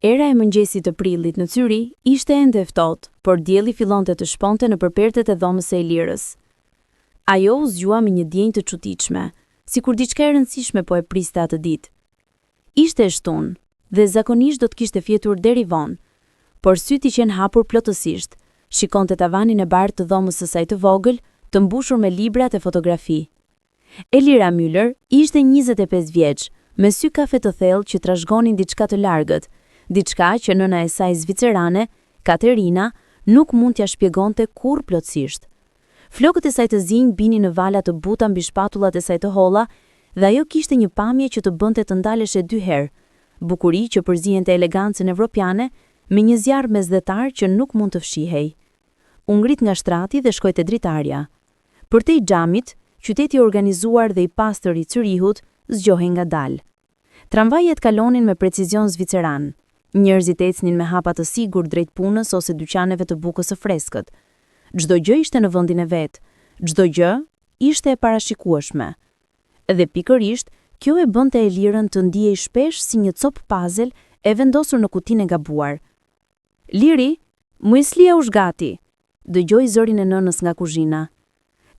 Era e mëngjesit të prillit në Cyri ishte ende e ftohtë, por dielli fillonte të shponte në përpertet e dhomës së Elirës. Ajo u zgjua me një ndjenjë të çuditshme, sikur diçka e rëndësishme po e priste atë ditë. Ishte e shtunë dhe zakonisht do të kishte fjetur deri vonë, por syt i qenë hapur plotësisht, shikonte tavanin e bardhë të dhomës së saj të vogël, të mbushur me libra dhe fotografi. Elira Müller ishte 25 vjeç, me sy kafe të thellë që trashëgonin diçka të largët, diçka që nëna e saj zvicerane, Katerina, nuk mund t'ja shpjegonte kurrë plotësisht. Flokët e saj të zinj binin në vala të buta mbi shpatullat e saj të holla, dhe ajo kishte një pamje që të bënte të ndaleshe 2 herë, bukuri që përzihente elegancën evropiane me një zjarr mesdhetar që nuk mund të fshihej. U ngrit nga shtrati dhe shkoi te dritarja. Përtej xhamit, qyteti i organizuar dhe i pastër i Zyrihut zgjohej ngadalë. Tramvajet kalonin me precizion zviceran. Njerëzit ecnin me hapa të sigurt drejt punës ose dyqaneve të bukës së freskët. Çdo gjë ishte në vendin e vet, çdo gjë ishte e parashikueshme. Dhe pikërisht, kjo e bënte Elirën të ndihej shpesh si një copë puzzle e vendosur në kutinë e gabuar. "Liri, mueslia është gati", dëgjoi zërin e nënës nga kuzhina.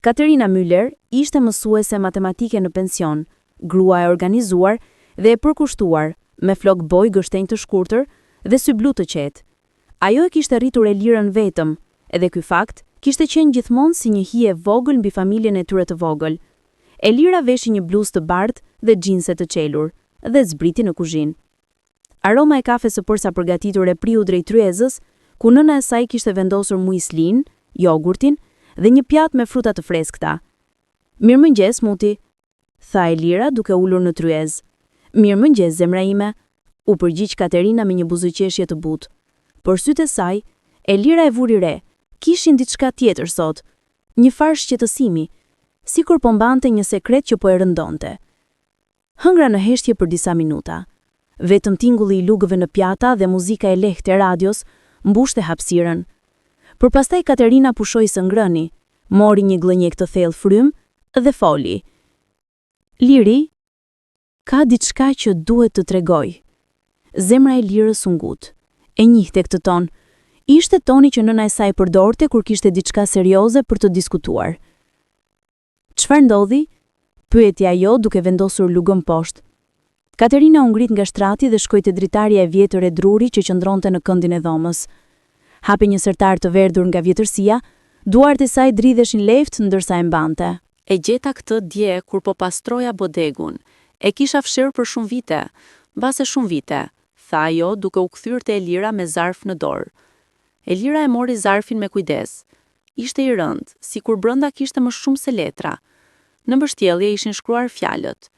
Katerina Müller ishte mësuese matematike në pension, grua e organizuar dhe e përkushtuar, me flok boj gështenj të shkurtër dhe sy blu të qetë. Ajo e kishte rritur Elirën vetëm, edhe ky fakt kishte qenë gjithmonë si një hije vogël mbi familjen e tyre të vogël. Elira veshi një bluzë të bardhë dhe xhinse të qelur, dhe zbriti në kuzhinë. Aroma e kafes së përsa përgatitur e priu drejt tryezës, ku nëna e saj kishte vendosur muislin, jogurtin dhe një pjatë me fruta të freskëta. "Mirëmëngjes, Muti", tha Elira duke ulur në tryezë. "Mirëmëngjes, zemra ime", u përgjigj Katerina me një buzëqeshje të butë. Por sytë e saj, Elira e vuri re, kishin diçka tjetër sot, një farë shqetësimi, sikur po mbante një sekret që po e rëndonte. Hëngra në heshtje për disa minuta. Vetëm tingulli i lugëve në pjata dhe muzika e lehtë e radios mbushte hapësirën. Por pastaj Katerina pushoi së ngrëni, mori një gënjek të thellë frym dhe foli. "Liri, ka diçka që duhet të tregoj." Zemra e Lirës u ngut. E njihte këtë ton. Ishte toni që nëna e saj përdorte kur kishte diçka serioze për të diskutuar. "Çfarë ndodhi?" pyeti ajo duke vendosur lugën poshtë. Katerina u ngrit nga shtrati dhe shkoi te dritarja e vjetër e druri që qëndronte në këndin e dhomës. Hapi një sertar të verdhur nga vjetërsia, duart e saj dridheshin lehtë ndërsa e mbante. "E gjeta këtë dje kur po pastroja bodegun. E kisha fshirë për shumë vite, mbase shumë vite", tha ajo duke u kthyer te Elira me zarf në dorë. Elira e mori zarfin me kujdes. Ishte i rëndë, sikur brenda kishte më shumë se letra. Në mbështjellje ishin shkruar fjalët: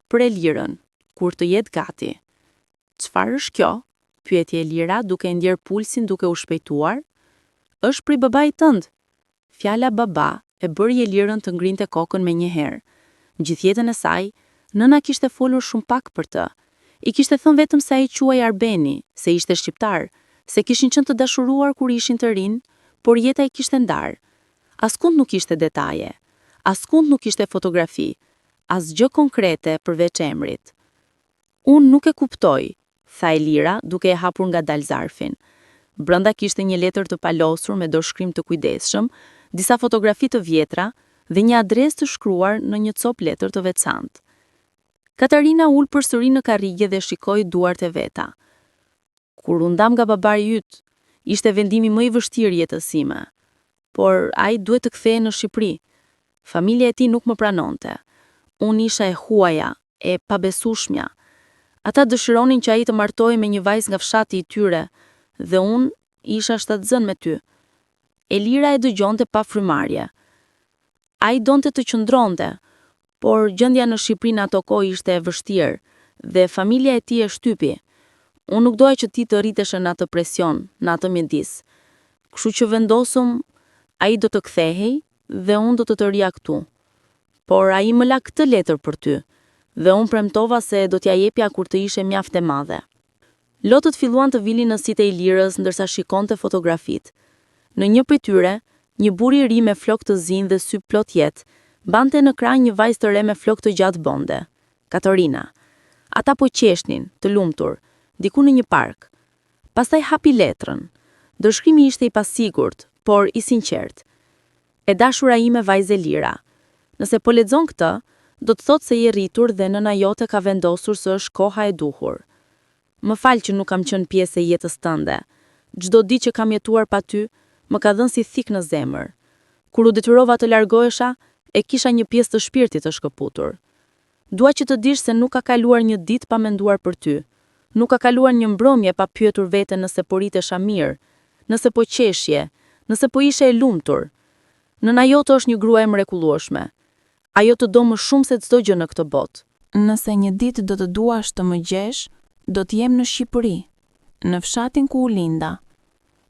"Për Elirën, kur të jetë gati." "Çfarë është kjo?" pyeti Elira duke ndjer pulsin duke u shpejtuar. "Është për babait tënd." Fjala baba e bëri Elirën të ngrinte kokën me një herë. Gjithjetën e saj, nëna kishte folur shumë pak për të. I kishte thënë vetëm se ai quhej Arbeni, se ishte shqiptar, se kishin qenë të dashuruar kur ishin të rinj, por jeta i kishte ndarë. Askund nuk kishte detaje, askund nuk kishte fotografi, asgjë konkrete përveç emrit. "Unë nuk e kuptoj", tha Elira duke e hapur ngadalë zarfin. Brenda kishte një letër të palosur me dorëshkrim të kujdesshëm, disa fotografi të vjetra dhe një adresë të shkruar në një copë letër të veçantë. Katarina ul përsëri në karrige dhe shikoi duart e veta. "Kur u ndam nga babari yt, ishte vendimi më i vështirë jetës sime. Por ai duhet të kthehej në Shqipëri. Familja e tij nuk më pranonte. Unë isha e huaja, e pabesueshmja. Ata dëshironin që ai të martohej me një vajzë nga fshati i tyre, dhe unë isha shtatzën me ty." Elira e dëgjonte pa frymarrje. Ai donte të qëndronte, por gjendja në Shqipëri në ato kohë ishte e vështirë dhe familja e tij e shtypi. Unë nuk doja që ti të rritesh në atë presion, në atë mjedis. Kështu që vendosëm, ai do të kthehej dhe unë do të rria këtu. Por ai më la këtë letër për ty, dhe unë premtova se do t'ja jepja kur të ishe mjaft e madhe. Lotët filluan të vilin në sytë e Ilirës ndërsa shikonte fotografit. Në një prej tyre, një burr i ri me flok të zinj dhe sy plot jetë, bante në krah një vajzë të re me flok të gjatë bonde, Katerina. Ata po qeshnin, të lumtur, diku në një park. Pastaj hapi letrën. Ndërshkrimi ishte i pasigurt, por i sinqert. E dashura ime vajze Lira, nëse po lexon këtë, do të thotë se je rritur dhe nëna jote ka vendosur se është koha e duhur. Më fal që nuk kam qenë pjesë e jetës tënde. Çdo ditë që kam jetuar pa ty, më ka dhënë si thik në zemër. Kur u detyrova të largohesha, e kisha një pjesë të shpirtit të shkëputur. Dua që të dish se nuk ka kaluar një ditë pa menduar për ty. Nuk ka kaluar një mbrëmje pa pyetur veten nëse po ritesha mirë, nëse po qeshje, nëse po ishe e lumtur. Nëna jote është një grua e mrekullueshme. Ajo të do më shumë se çdo gjë në këtë botë. Nëse një ditë do të duash të më gjesh, do të jem në Shqipëri, në fshatin ku u linda.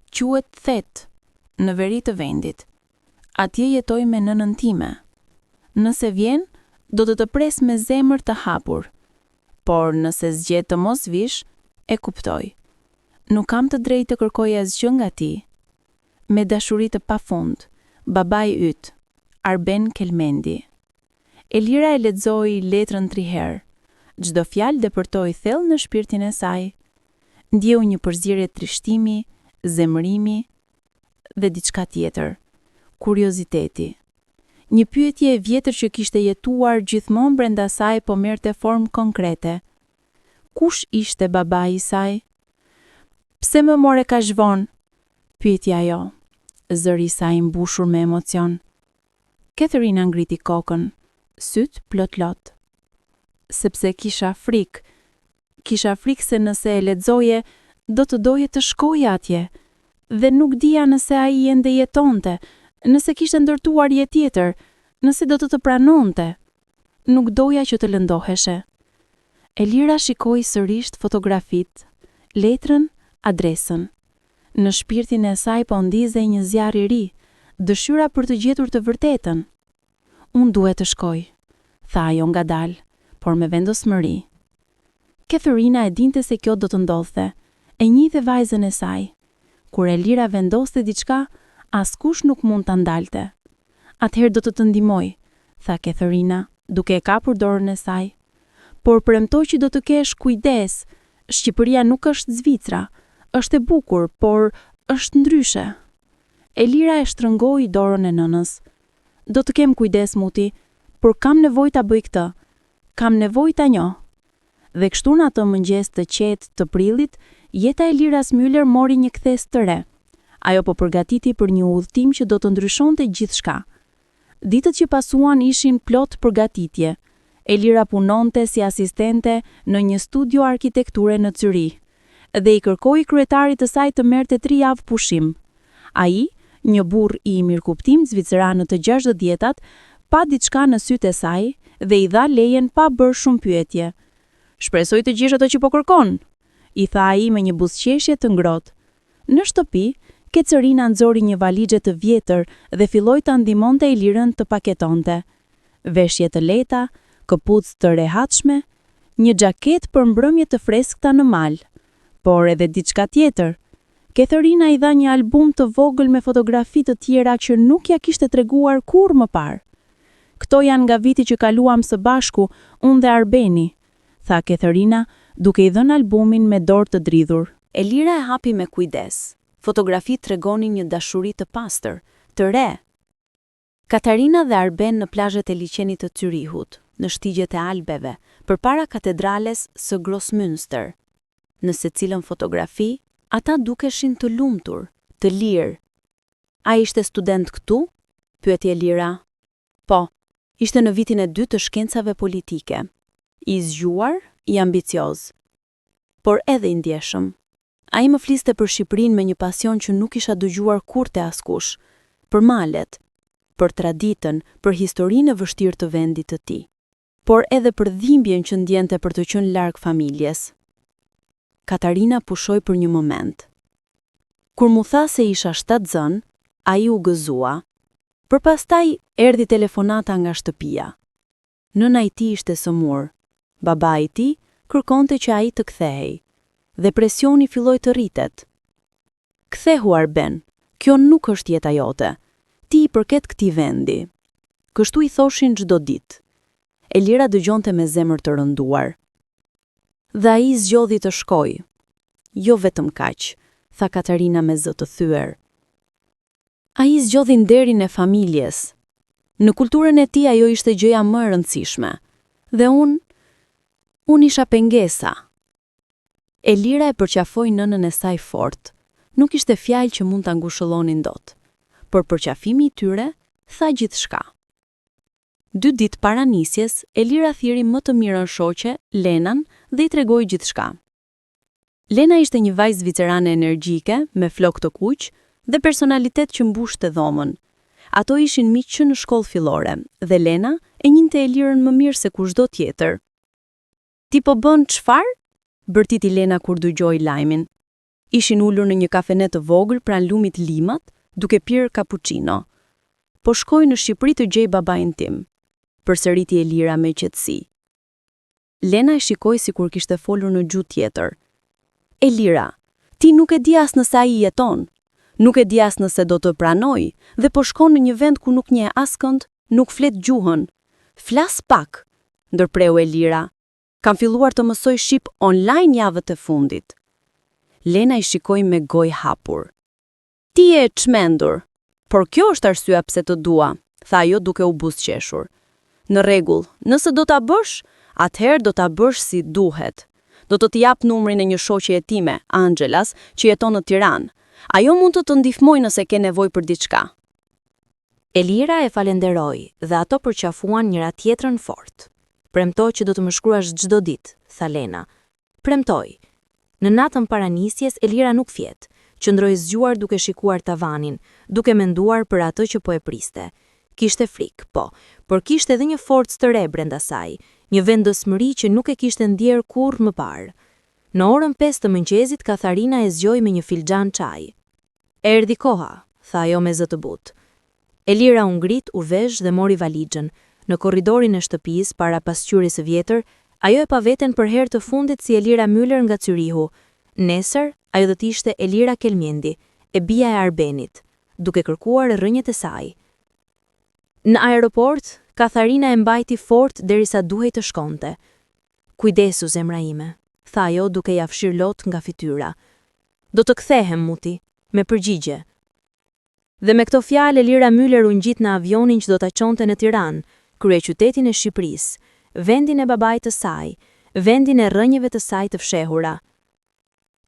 Quhet Thet, në veri të vendit. Atje jetoj me nënën time. Nëse vjen, do të pres me zemër të hapur. Por nëse zgjedh të mos vish, e kuptoj. Nuk kam të drejtë të kërkoj asgjë nga ti. Me dashuri të pafund, babai yt, Arben Kelmendi. Elira e lexoi letrën 3 herë. Çdo fjalë depërtoi thellë në shpirtin e saj. Ndjeu një përzierje trishtimi, zemërimi dhe diçka tjetër, kurioziteti. Një pyetje e vjetër që kishte jetuar gjithmonë brenda saj po merrte formë konkrete. Kush ishte babai i saj? Pse më more kaq vonë? Pyeti ajo, zëri i saj i mbushur me emocion. Katharina ngriti kokën, syt plot lot. Sepse kisha frikë. Kisha frikë se nëse e lexoje, do të doje të shkoje atje. Dhe nuk dija nëse ai ende jetonte, nëse kishte ndërtuar jetë tjetër, nëse do të pranonte. Nuk doja që të lëndoheshe. Elira shikoi sërish fotografitë, letrën, adresën. Në shpirtin e saj po ndizej një zjarr i ri, dëshira për të gjetur të vërtetën. Unë duhet të shkoj, tha ajo ngadalë, por me vendosmëri. Katharina e dinte se kjo do të ndodhte, e njihte vajzën e saj. Kur Elira vendoste diçka, askush nuk mund ta ndalte. Atëherë do të ndihmoj, tha Katharina, duke e kapur dorën e saj. Por premtoj që do të kesh kujdes. Shqipëria nuk është Zvicra, është e bukur, por është ndryshe. Elira e shtrëngoi dorën e nënës. Do të kem kujdes, Muti, por kam nevojë ta bëj këtë. Kam nevojë ta njoh. Dhe kështu në atë mëngjes të qetë të prillit, jeta e Liras Müller mori një kthes të re. Ajo po përgatiti për një udhëtim që do të ndryshonte gjithçka. Ditët që pasuan ishin plot përgatitje. Elira punonte si asistente në një studio arkitekture në Zyrich dhe i kërkoi kryetarit të saj të merrte 3 javë pushim. Ai, një burr i mirëkuptim zviceran në të 60-tat, pa diçka në sytë e saj dhe i dha lejen pa bërë shumë pyetje. Shpresoj të gjesh ato që po kërkon, i tha ai me një buzëqeshje të ngrohtë. Në shtëpi, Katharina nxori një valixhe të vjetër dhe filloi ta ndihmonte Elirën të paketonte. Veshje të lehta, këpucë të rehatshme, një xhaketë për mbrëmje të freskëta në mal, por edhe diçka tjetër. Katharina i dha një album të vogël me fotografi të tjera që nuk ja kishte treguar kurrë më parë. Këto janë nga viti që kaluam së bashku, unë dhe Arbeni, tha Katharina, duke i dhënë albumin me dorë të dridhur. Elira e hapi me kujdes. Fotografitë tregonin një dashuri të pastër, të re. Katarina dhe Arben në plazhet e liçenit të Zyrihut, në shtigjet e Albeve, përpara katedrales së Grossmünster. Në secilën fotografi, ata dukeshin të lumtur, të lirë. A ishte student këtu? Pyeti Elira. Po, ishte në vitin e 2 të shkencave politike. I zgjuar, i ambicioz, por edhe i ndjeshëm. Ai më fliste për Shqipërinë me një pasion që nuk isha dëgjuar kurrë te askush, për malet, për traditën, për historinë e vështirë të vendit të tij, por edhe për dhimbjen që ndjente për të qenë larg familjes. Katarina pushoi për një moment. Kur mu tha se isha 7 zën, ai u gëzua. Përpastaj erdhi telefonata nga shtëpia. Nëna i tij ishte sëmur. Babai i tij kërkonte që ai të kthehej. Dhe presioni filloi të rritet. Kthehu Arben, kjo nuk është jeta jote. Ti i përket këtij vendi. Kështu i thoshin çdo ditë. Elira dëgjonte me zemër të rënduar. Dhe ai zgjodhi të shkojë. Jo vetëm kaq, tha Katarina me zë të thyer. Ai zgjodhi nderin e familjes. Në kulturën e tij ajo ishte gjëja më e rëndësishme. Dhe unë isha pengesa. Elira e përqafoi nënën e saj fort. Nuk ishte fjalë që mund ta ngushëllonin dot. Por përqafimi i tyre tha gjithçka. 2 ditë para nisjes, Elira thiri më të mirën shoqe, Lenan, dhe i tregoi gjithçka. Lena ishte një vajzë zvicerane energjike, me flok të kuq dhe personalitet që mbushte dhomën. Ato ishin miq që në shkollë fillore, dhe Lena e njinte Elirën më mirë se kushdo tjetër. Ti po bën çfarë? Bërtiti Lena kur dëgjoi lajmin. Ishin ulur në një kafene të vogël pranë lumit Limat, duke pirë cappuccino. Po shkoj në Shqipëri të gjej babain tim, përsëriti Elira me qetësi. Lena e shikoi sikur kishte folur në gjuhë tjetër. Elira, ti nuk e di as nëse ai jeton, nuk e di as nëse do të pranoj, dhe po shkon në një vend ku nuk njeh askënd, nuk flet gjuhën. Flas pak, ndërpreu Elira. Kam filluar të mësoj shqip online javët e fundit. Lena i shikoi me gojë hapur. Ti je çmendur, por kjo është arsyeja pse të dua, tha ajo duke u buzëqeshur. Në rregull, nëse do ta bësh, atëherë do ta bësh si duhet. Do të jap numrin e një shoqe time, Angelas, që jeton në Tiranë. Ajo mund të të ndihmojë nëse ke nevojë për diçka. Elira e falenderoi dhe ato përqafuan njëra tjetrën fort. Premtoj që do të më shkruash çdo ditë, tha Lena. Premtoj. Në natën para nisjes Elira nuk fjet, qëndroi zgjuar duke shikuar tavanin, duke menduar për atë që po e priste. Kishte frikë, po, por kishte edhe një forcë të re brenda saj, një vendosmëri që nuk e kishte ndjer kurrë më parë. Në orën 5 të mëngjesit Katharina e zgjoi me një filxhan çaj. Erdhi koha, tha ajo me zë të butë. Elira u ngrit, u vesh dhe mori valixhen. Në korridorin e shtëpisë para pasqyrisë së vjetër, ajo e pa veten për herë të fundit si Elira Müller nga Zyrihu. Nesër, ajo do të ishte Elira Kelmjendi, e bija e Arbenit, duke kërkuar rrënjët e saj. Në aeroport, Katharina e mbajti fort derisa duhej të shkonte. Kujdesu, zemra ime, tha ajo duke ia fshirë lot nga fytyra. Do të kthehem, muti, me përgjigje. Dhe me këto fjalë Elira Müller u ngjit në avionin që do ta çonte në Tiranë, kryeqytetin e Shqipërisë, vendin e babait të saj, vendin e rrënjëve të saj të fshehura.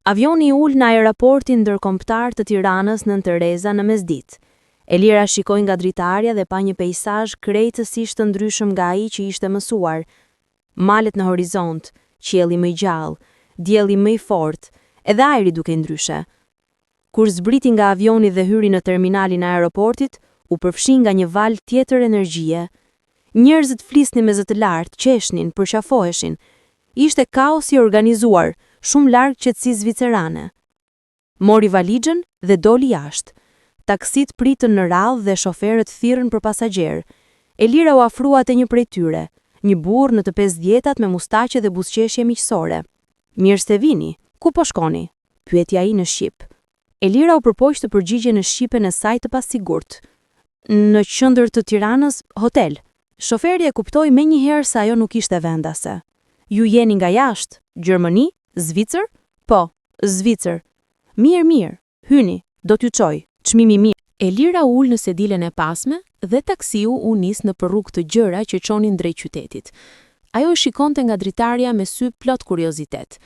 Avioni ul në aeroportin ndërkombëtar të Tiranës Nën Tereza në mesditë. Elira shikoi nga dritarja dhe pa një peizazh krejtësisht të ndryshëm nga ai që ishte mësuar. Malet në horizont, qielli më i gjallë, dielli më i fortë, edhe ajri duke ndryshe. Kur zbriti nga avioni dhe hyri në terminalin e aeroportit, u përfshi nga një val tjetër energjie. Njerëzit flisnin me zë të lartë, qeshnin, përqafoheshin. Ishte kaos i organizuar, shumë larg qetësisë zvicerane. Mori valixhen dhe doli jashtë. Taksit pritën në radhë dhe shoferët thirrën për pasagjerë. Elira u afrua te një prej tyre, një burr në të 50-tat me mustaqe dhe buzëqeshje miqësore. Mirë se vini, ku po shkoni? Pyeti ai në shqip. Elira u përpoq të përgjigje në shqipen e saj të pasigurt. Në qendër të Tiranës, hotel. Shoferi e kuptoi menjëherë se ajo nuk ishte vendase. Ju jeni nga jashtë? Gjermani? Zvicër? Po, Zvicër. Mirë, hyni, do t'ju çoj. Çmimi mirë. Elira ul në sedilen e pasme dhe taksiu u nis në rrugë të gjëra që çonin drejt qytetit. Ajo shikonte nga dritarja me sy plot kuriozitet.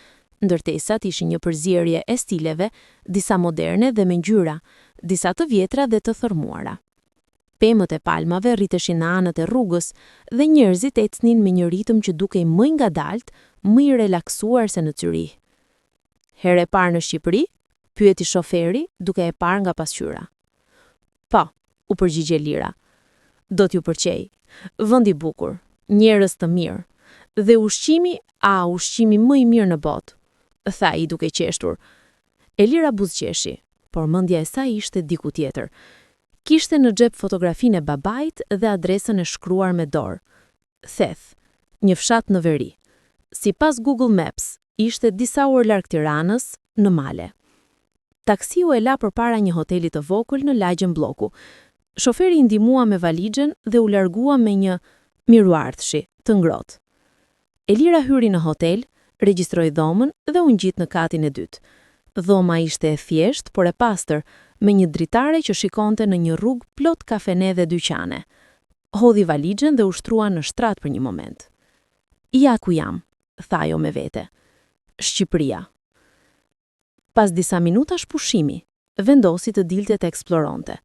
Ndërtesat ishin një përzierje e stileve, disa moderne dhe me ngjyra, disa të vjetra dhe të thërmuara. Pemët e palmave rriteshin në anët e rrugës dhe njerëzit ecnin me një ritëm që dukej më i ngadalt, më i relaksuar se në Zyrih. Herë e parë në Shqipëri? Pyeti shoferi, duke e parë nga pasqyra. Po, u përgjigje Elira. Do t'ju pëlqej. Vend i bukur, njerëz të mirë. Dhe ushqimi më i mirë në botë, tha ai duke qeshtur. Elira buzëqeshi, por mendja e saj ishte diku tjetër. Kishte në xhep fotografinë e babait dhe adresën e shkruar me dorë. Theth, një fshat në veri. Sipas Google Maps, ishte disa orë larg Tiranës, në male. Taksiu e la përpara një hoteli të vogël në lagjen Blloku. Shoferi i ndihmua me valixhen dhe u largua me një miruardhshi të ngrohtë. Elira hyri në hotel, regjistroi dhomën dhe u ngjit në katin e dytë. Dhoma ishte e thjesht, por e pastër, me një dritare që shikonte në një rrugë plot kafene dhe dyqane. Hodhi valixhen dhe u shtrua në shtrat për një moment. Ja ku jam, tha ajo me vete. Shqipëria. Pas disa minutash pushimi, vendosi të dilte të eksploronte.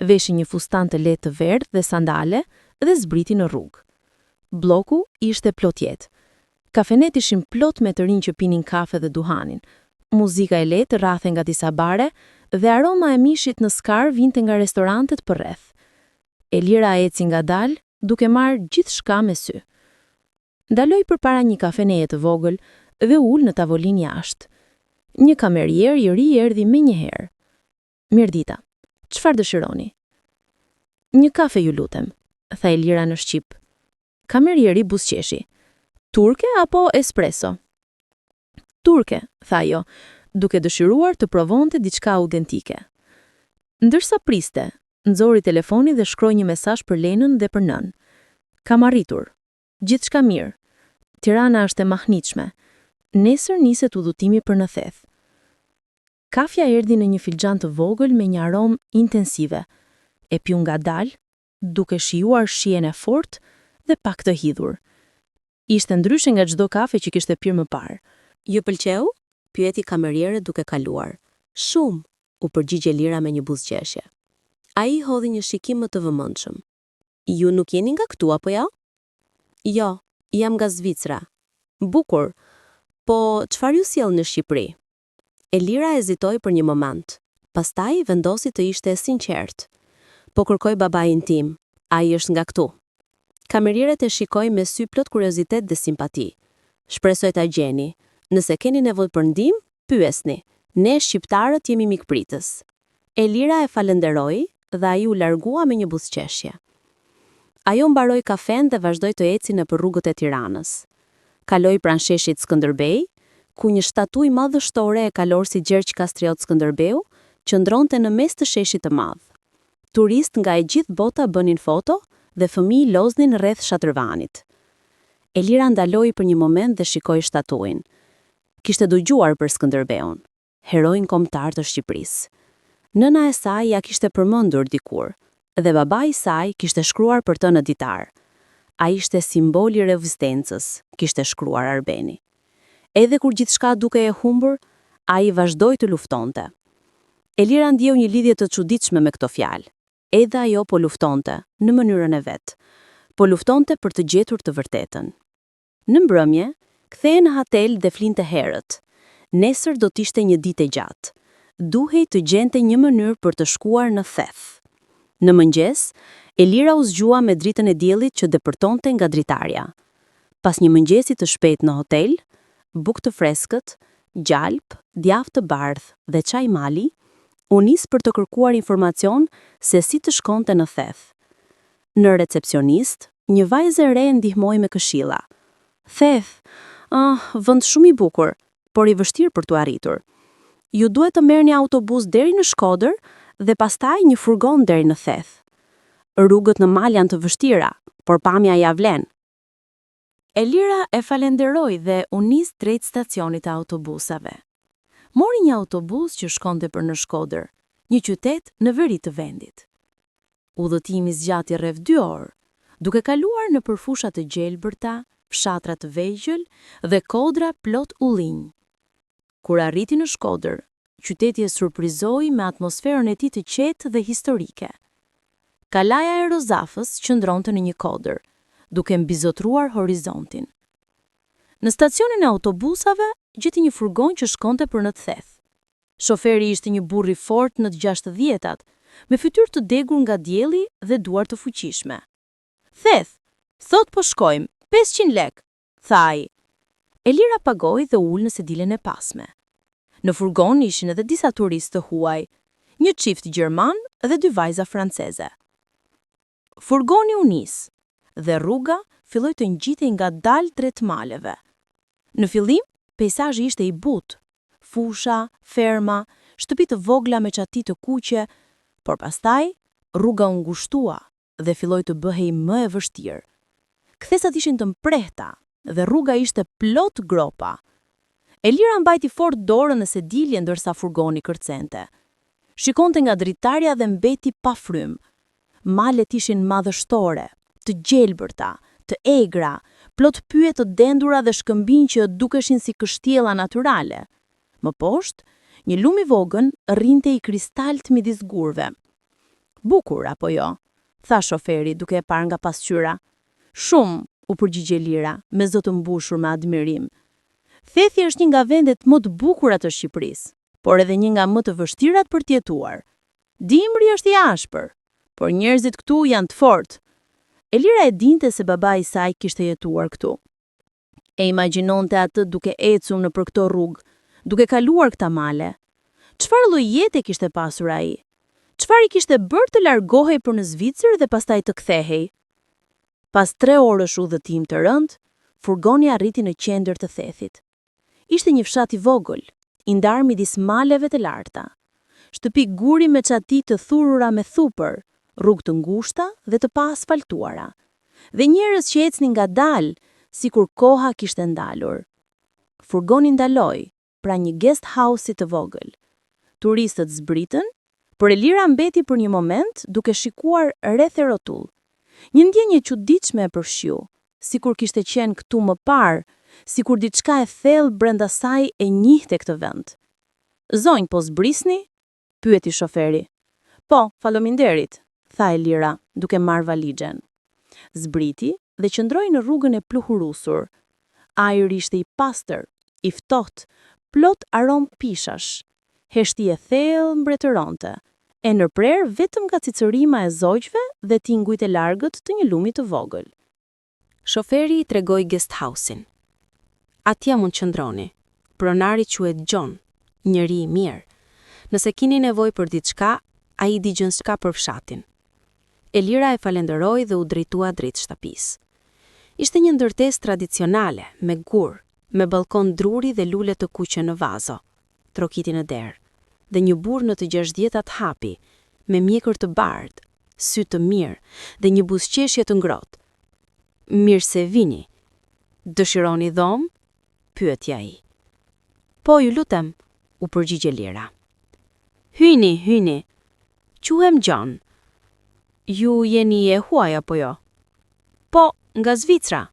Veshi një fustan të lehtë të verdhë dhe sandale dhe zbriti në rrugë. Bloku ishte plot jetë. Kafenet ishin plot me të rinj që pinin kafe dhe duhanin. Muzika e lehtë rrathe nga disa bare dhe aroma e mishit në skar vinte nga restorantet përreth. Elira eci ngadalë, duke marrë gjithçka me sy. Ndaloi përpara një kafeneje të vogël dhe ul në tavolinë jashtë. Një kamerier i ri erdhi menjëherë. Mirëdita, çfarë dëshironi? Një kafe ju lutem, tha Elira në shqip. Kamerieri buzëqeshi. Turke apo espresso? Turke, tha ajo, duke dëshiruar të provonte diçka autentike. Ndërsa priste, nxori telefoni dhe shkroi një mesazh për Lenën dhe për nën. Kam arritur. Gjithçka mirë. Tirana është e mahnitshme. Nesër niset udhëtimi për në theth. Kafja erdhi në një filxhan të vogël me një aromë intensive. E piu ngadalë, duke shijuar shijen e fortë dhe pak të hidhur. Ishte ndryshe nga çdo kafe që kishte pirë më parë. Ju pëlqeu? Pyeti kameriere duke kaluar. Shumë, u përgjigje Elira me një buzëqeshje. Ai hodhi një shikim më të vëmendshëm. Ju nuk jeni nga këtu apo ja? Jo, jam nga Zvicra. Bukur. Po, çfarë ju sjell në Shqipëri? Elira hezitoi për një moment. Pastaj vendosi të ishte e sinqert. Po kërkoj babain tim. Ai është nga këtu. Kamerieret e shikoi me sy plot kuriozitet dhe simpati. Shpresoj ta gjeni. Nëse keni nevojë për ndihmë, pyesni. Ne shqiptarët jemi mikpritës. Elira e falenderoi dhe ai u largua me një buzëqeshje. Ajo mbaroi kafen dhe vazhdoi të eci nëpër rrugët e Tiranës. Kaloi pranë sheshit Skënderbej, ku një statujë madhështore e kalorësit Gjergj Kastriot Skënderbeu qëndronte në mes të sheshit të madh. Turistë nga e gjithë bota bënin foto dhe fëmijë loznin rreth shatërvanit. Elira ndaloi për një moment dhe shikoi statujën. Kishte dëgjuar për Skënderbeun, heroin kombëtar të Shqipërisë. Nëna e saj ja kishte përmendur dikur, dhe babai i saj kishte shkruar për të në ditar. Ai ishte simboli i rezistencës, kishte shkruar Arbeni. Edhe kur gjithçka duke e humbur, ai vazhdoi të luftonte. Elira ndjeu një lidhje të çuditshme me këto fjalë. Edhe ajo po luftonte në mënyrën e vet. Po luftonte për të gjetur të vërtetën. Në mbrëmje, kthehej në hotel dhe flinte herët. Nesër do t'ishte një ditë e gjatë. Duhej të gjente një mënyrë për të shkuar në theth. Në mëngjes, Elira u zgjua me dritën e diellit që depërtonte nga dritarja. Pas një mëngjesi të shpejtë në hotel, bukë të freskët, gjalp, djath të bardhë dhe çaj mali, u nis për të kërkuar informacion se si të shkonte në theth. Në recepcionist, një vajzë e re ndihmoi me këshilla. Theth, vend shumë i bukur, por i vështirë për t'u arritur. Ju duhet të merrni autobus deri në Shkodër dhe pastaj një furgon deri në theth. Rrugët në mal janë të vështira, por pamja ja vlen. Elira e falenderoi dhe u nis drejt stacionit të autobusave. Mori një autobus që shkonte për në Shkodër, një qytet në veri të vendit. Udhëtimi zgjati rreth 2 orë, duke kaluar në përfusha të gjelbërta, fshatra të vegjël dhe kodra plot ullinj. Kur arriti në Shkodër, qyteti e surprizoi me atmosferën e tij të qetë dhe historike. Kalaja e Rozafës qëndronte në një kodër, duke mbizotruar horizontin. Në stacionin e autobusave gjeti një furgon që shkonte për në theth. Shoferi ishte një burr i fortë në të 60-tat, me fytyrë të degur nga dielli dhe duar të fuqishme. Theth, thot po shkojmë, 500 lek, tha ai. Elira pagoi dhe ul në sedilen e pasme. Në furgon ishin edhe disa turistë të huaj, një çift gjerman dhe 2 vajza franceze. Furgoni u nis dhe rruga filloi të ngjitej ngadalë drejt maleve. Në fillim, peizazhi ishte i butë, fusha, ferma, shtëpi të vogla me çati të kuqe, por pastaj rruga u ngushtua dhe filloi të bëhej më e vështirë. Kthesat ishin të mprehta dhe rruga ishte plot gropa. Elira mbajti fort dorën e sedilje ndërsa furgoni kërcente. Shikonte nga dritarja dhe mbeti pa frym. Malet ishin madhështore, të gjelbërta, të egra, plot pyje të dendura dhe shkëmbinj që dukeshin si kështjella natyrale. Më poshtë, një lum i vogël rrinte i kristalt midis gurve. Bukur apo jo? Tha shoferi duke e parë nga pasqyra. Shumë, u përgjigje Elira, me zë të mbushur me admirim. Thethi është një nga vendet më të bukura të Shqipërisë, por edhe një nga më të vështirat për të jetuar. Dimri është i ashpër, por njerëzit këtu janë të fortë. Elira e dinte se babai i saj kishte jetuar këtu. E imagjinonte atë duke ecur nëpër këto rrugë, duke kaluar këta male. Çfarë lloj jete kishte pasur ai? Çfarë i kishte bërë të largohej për në Zvicër dhe pastaj të kthehej? Pas 3 orësh udhëtim të rënd, furgoni arriti në qendër të thethit. Ishte një fshat i vogël, i ndar midis maleve të larta. Shtëpi guri me çati të thurura me thupër, rrugë të ngushta dhe të pa asfaltuara. Dhe njerëz që ecnin ngadalë, sikur koha kishte ndalur. Furgoni ndaloi pra një guest house të vogël. Turistët zbritën, por Elira mbeti për një moment duke shikuar rreth e rrotull. Një ndjenjë e çuditshme e përfshiu, sikur kishte qenë këtu më parë, sikur diçka e thellë brenda saj e njihte këtë vend. Zonjë, po zbrisni? Pyeti shoferi. Po, faleminderit, tha Elira, duke marrë valixhen. Zbriti dhe qëndroi në rrugën e pluhurosur. Ajri ishte i pastër, i ftohtë, plot aromë pishash. Heshti e thellë mbretëronte, e ndërprer vetëm nga cicërima e zogjve dhe tingujt e largët të një lumi të vogël. Shoferi i tregoi guest house-in. Atje mund qëndroni. Pronari quhet John, njeri i mirë. Nëse keni nevojë për diçka, ai di gjën çka për fshatin. Elira e falenderoi dhe u drejtua drejt shtëpisë. Ishte një ndërtesë tradicionale, me gur, me balkon druri dhe lule të kuqe në vazo, trokiti në derë, dhe një burr në të 60-tat hapi, me mjekër të bardhë, sy të mirë dhe një buzëqeshje të ngrohtë. Mirë se vini. Dëshironi dhomë? Pyeti ai. Po, ju lutem, u përgjigje Elira. Hyni, hyni. Quhem John. Ju jeni e huaj apo jo? Po, nga Zvicra.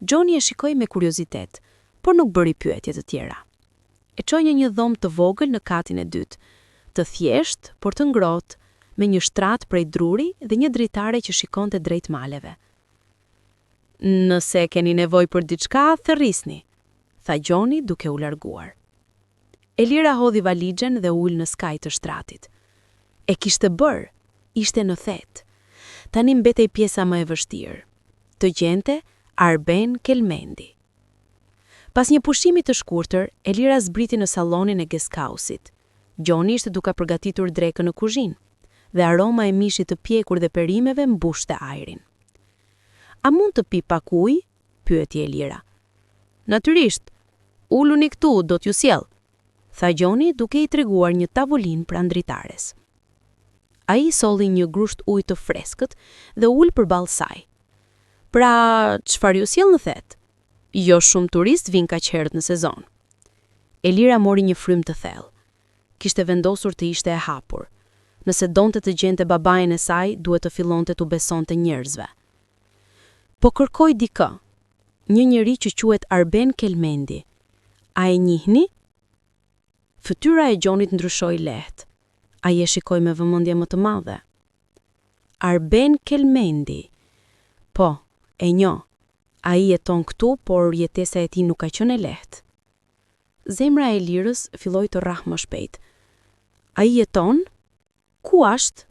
Johnny e shikoi me kuriozitet, por nuk bëri pyetje të tjera. E çoi në një dhomë të vogël në katin e dytë, të thjeshtë, por të ngrohtë, me një shtrat prej druri dhe një dritare që shikonte drejt maleve. Nëse keni nevojë për diçka, thërrisni, tha Johnny duke u larguar. Elira hodhi valixhen dhe ul në skaj të shtratit. E kishte bërë, ishte në thet. Tani mbetej pjesa më e vështirë. Të gjente Arben Kelmendi. Pas një pushimi të shkurtër, Elira zbriti në sallonin e guest house-it. Johnny ishte duke përgatitur drekën në kuzhinë, dhe aroma e mishit të pjekur dhe perimeve mbushte ajrin. A mund të pi pak ujë? Pyeti Elira. Natyrisht, uluni këtu, do t'ju sjell, tha Johnny duke i treguar një tavolinë pranë dritares. Ai solli një grusht ujë të freskët dhe ul përballë saj. Pra, çfarë ju sjell në thet? Jo shumë turist vin kaq herët në sezon. Elira mori një frym të thellë. Kishte vendosur të ishte e hapur. Nëse donte të gjente babain e saj, duhet të fillonte t'u besonte njerëzve. Po kërkoi dikë, një njeri që quhet Arben Kelmendi. A e njihni? Fytyra e Johnit ndryshoi lehtë. Ai e shikoi me vëmendje më të madhe. Arben Kelmendi. Po, e njoh. Ai jeton këtu, por jetesa e tij nuk ka qenë e lehtë. Zemra e Elirës filloi të rrahë më shpejt. Ai jeton? Ku është?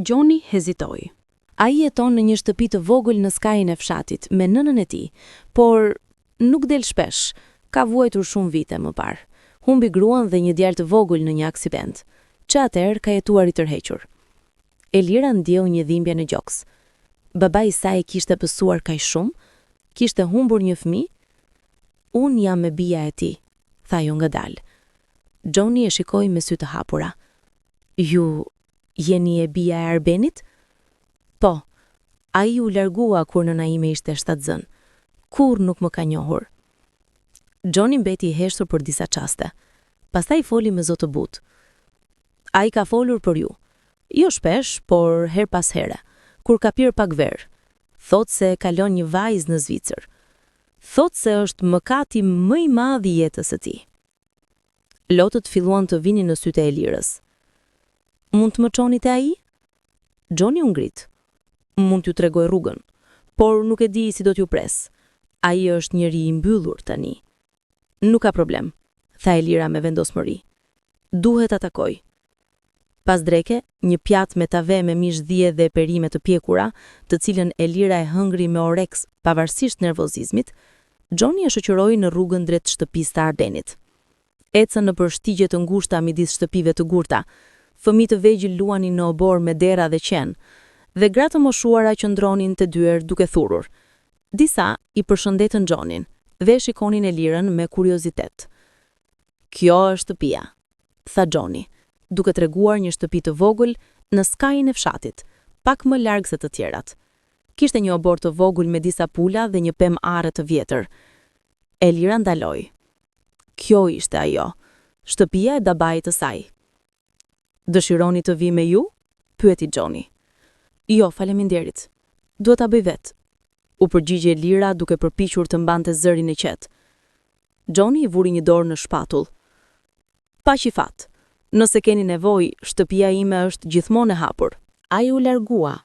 Johnny hezitoi. Ai jeton në një shtëpi të vogël në skajin e fshatit me nënën e tij, por nuk del shpesh. Ka vuajtur shumë vite më parë. Humbi gruan dhe një djalë të vogël në një aksident, që atëherë ka jetuar i tërhequr. Elira ndjeu një dhimbje në gjoks. Babai i saj kishte pësuar kaq shumë, kishte humbur një fëmijë. Unë jam me bija e tij, tha ajo ngadalë. Johnny e shikoi me sy të hapura. Ju jeni e bija e Arbenit? Po, ai u largua kur nëna ime ishte shtatzën. Kur nuk më ka njohur. Gjoni mbeti I heshtur për disa qaste. Pastaj foli me zot të butë. Ai ka folur për ju. Jo shpesh, por her pas here, kur ka pirë pak verë. Thot se kalon një vajzë në Zvicër. Thot se është mëkati më I madh I jetës së tij. Lotët filluan të vinin në sytë e Elirës. Mund të më çoni te ai? Gjoni u ngrit. Mund t'ju tregoj rrugën, por nuk e di si do t'ju pres. Ai është njeri I mbyllur tani. Nuk ka problem, tha Elira me vendosmëri. Duhet ta takoj. Pas dreke, një pjatë me tave me mish dhije dhe perime të pjekura, të cilën Elira e hëngri me oreks pavarësisht nervozizmit, Gjoni e shoqëroi në rrugën drejt shtëpisë të Ardenit. Ecën në përshtigje të ngushta midis shtëpive të gurta. Fëmijë të vegjël luanin në obor me dera dhe qen, dhe gratë të moshuara qëndronin të dyer duke thurur. Disa I përshëndetën Gjonin dhe shikonin Elirën me kuriozitet. Kjo është shtëpia, tha Gjoni, duke treguar një shtëpi të vogël në skajin e fshatit, pak më larg se të tjerat. Kishte një obor të vogël me disa pula dhe një pemë are të vjetër. Elira ndaloi. Kjo ishte ajo, shtëpia e dabait të saj. Dëshironi të vi me ju? Pyeti Gjoni. Jo, faleminderit. Duhet ta bëj vetë. U përgjigje Elira duke përpiqur të mbante zërin e qetë. Gjoni I vuri një dorë në shpatull. Pa qifat. Nëse keni nevojë, shtëpia ime është gjithmonë e hapur. Ai u largua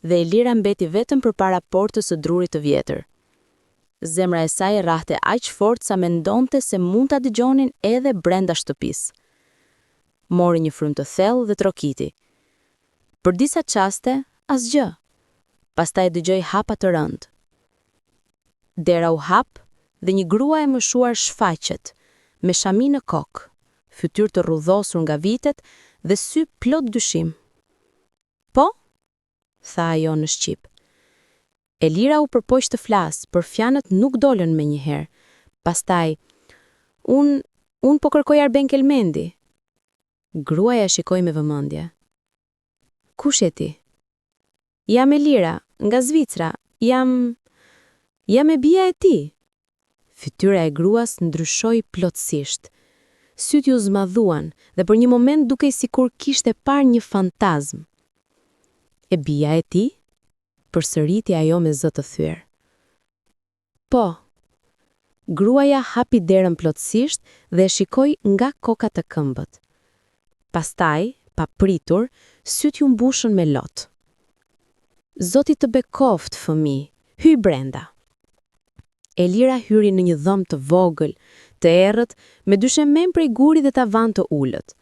dhe Elira mbeti vetëm përpara portës së drurit të vjetër. Zemra e saj rrahte aq fort sa mendonte se mund ta dëgjonin edhe brenda shtëpisë. Mori një frymë të thellë dhe trokiti. Për disa qaste, asgjë. Pastaj dëgjoi hapa të rënd. Dera u hap dhe një grua e mëshuar shfaqet, me shami në kokë, fytyrë të rrudhosur nga vitet dhe sy plot dyshim. Po? Tha ajo në shqip. Elira u përpoq të flasë, por fjanët nuk dolën menjëherë. Pastaj, unë po kërkoj Arben Kelmendi. Gruaja shikoi me vëmendje. Kush je ti? Jam Elira, nga Zvicra. Jam e bia e ti. Fytyra e gruas ndryshoi plotësisht. Sytë ju zmadhuan dhe për një moment dukej sikur kishte parë një fantazm. E bia e ti? Përsëriti ajo me zë të thyer. Po. Gruaja hapi derën plotësisht dhe e shikoi nga koka të këmbët. Pastaj, pa pritur, sytë ju mbushën me lot. Zoti të bekoft, fëmijë, hyj brenda. Elira hyri në një dhomë të vogël, të errët, me dyshemem prej guri dhe tavan të ulët.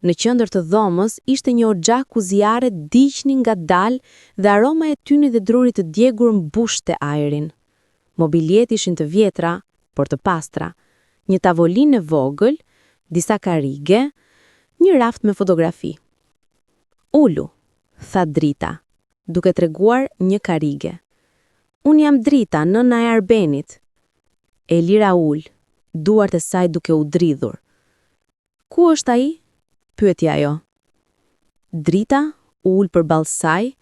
Në qendër të dhomës ishte një oxhak ku zjarret diqnin ngadalë dhe aroma e tyni dhe drurit të djegur mbushte ajrin. Mobiljet ishin të vjetra, por të pastra, një tavolinë e vogël, disa karige, një raft me fotografi. Ulu, tha Drita, duke treguar një karige. Unë jam Drita, nëna e Arbenit. Elira ul, duart e saj duke u dridhur. Ku është ai? Pyeti ajo. Drita ul përballë saj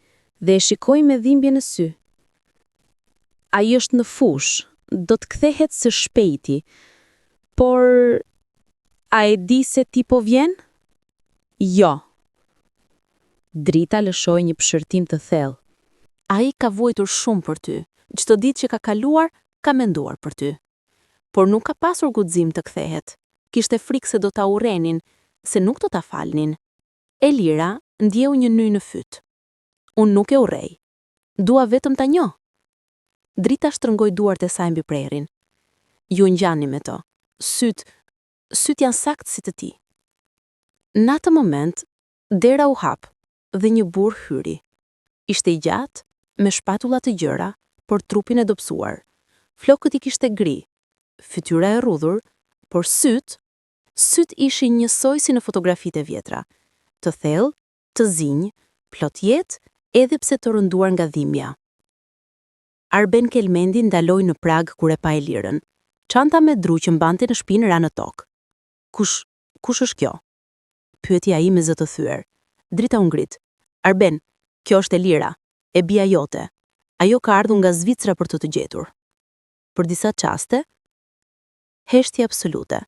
dhe e shikoi me dhimbje në sy. Ai është në fush, do të kthehet së shpejti. Por a e di se ti po vjen? Jo. Drita lëshoi një pëshërtim të thellë. Ai ka vuajtur shumë për ty. Çdo ditë që ka kaluar, ka menduar për ty. Por nuk ka pasur guxim të kthehet. Kishte frikë se do ta urrenin, se nuk do ta falnin. Elira ndjeu një ny në fyt. Unë nuk e urrej. Dua vetëm ta njoh. Drita shtrëngoi duart e saj mbi prerin. Ju ngjani me to. Syt janë sakt si të ti. Në atë moment, dera u hap dhe një burr hyri. Ishte I gjatë, me shpatulla të gjëra, por trupin e dobësuar. Flokët I kishte gri, fytyra e rrudhur, por syt ishin njësoj si në fotografitë e vjetra, të thellë, të zinj, plot jetë, edhe pse të rënduar nga dhimbja. Arben Kelmendi ndaloi në prag kur e pa Elirën. Çanta me dru që mbante në shpinë ra në tokë. Kush është kjo? Pyeti ai me zë të thyer. Drita u ngrit. Arben, kjo është Elira, e bia jote. Ajo ka ardhur nga Zvicra për të gjetur. Për disa çaste, Heshtje absolute.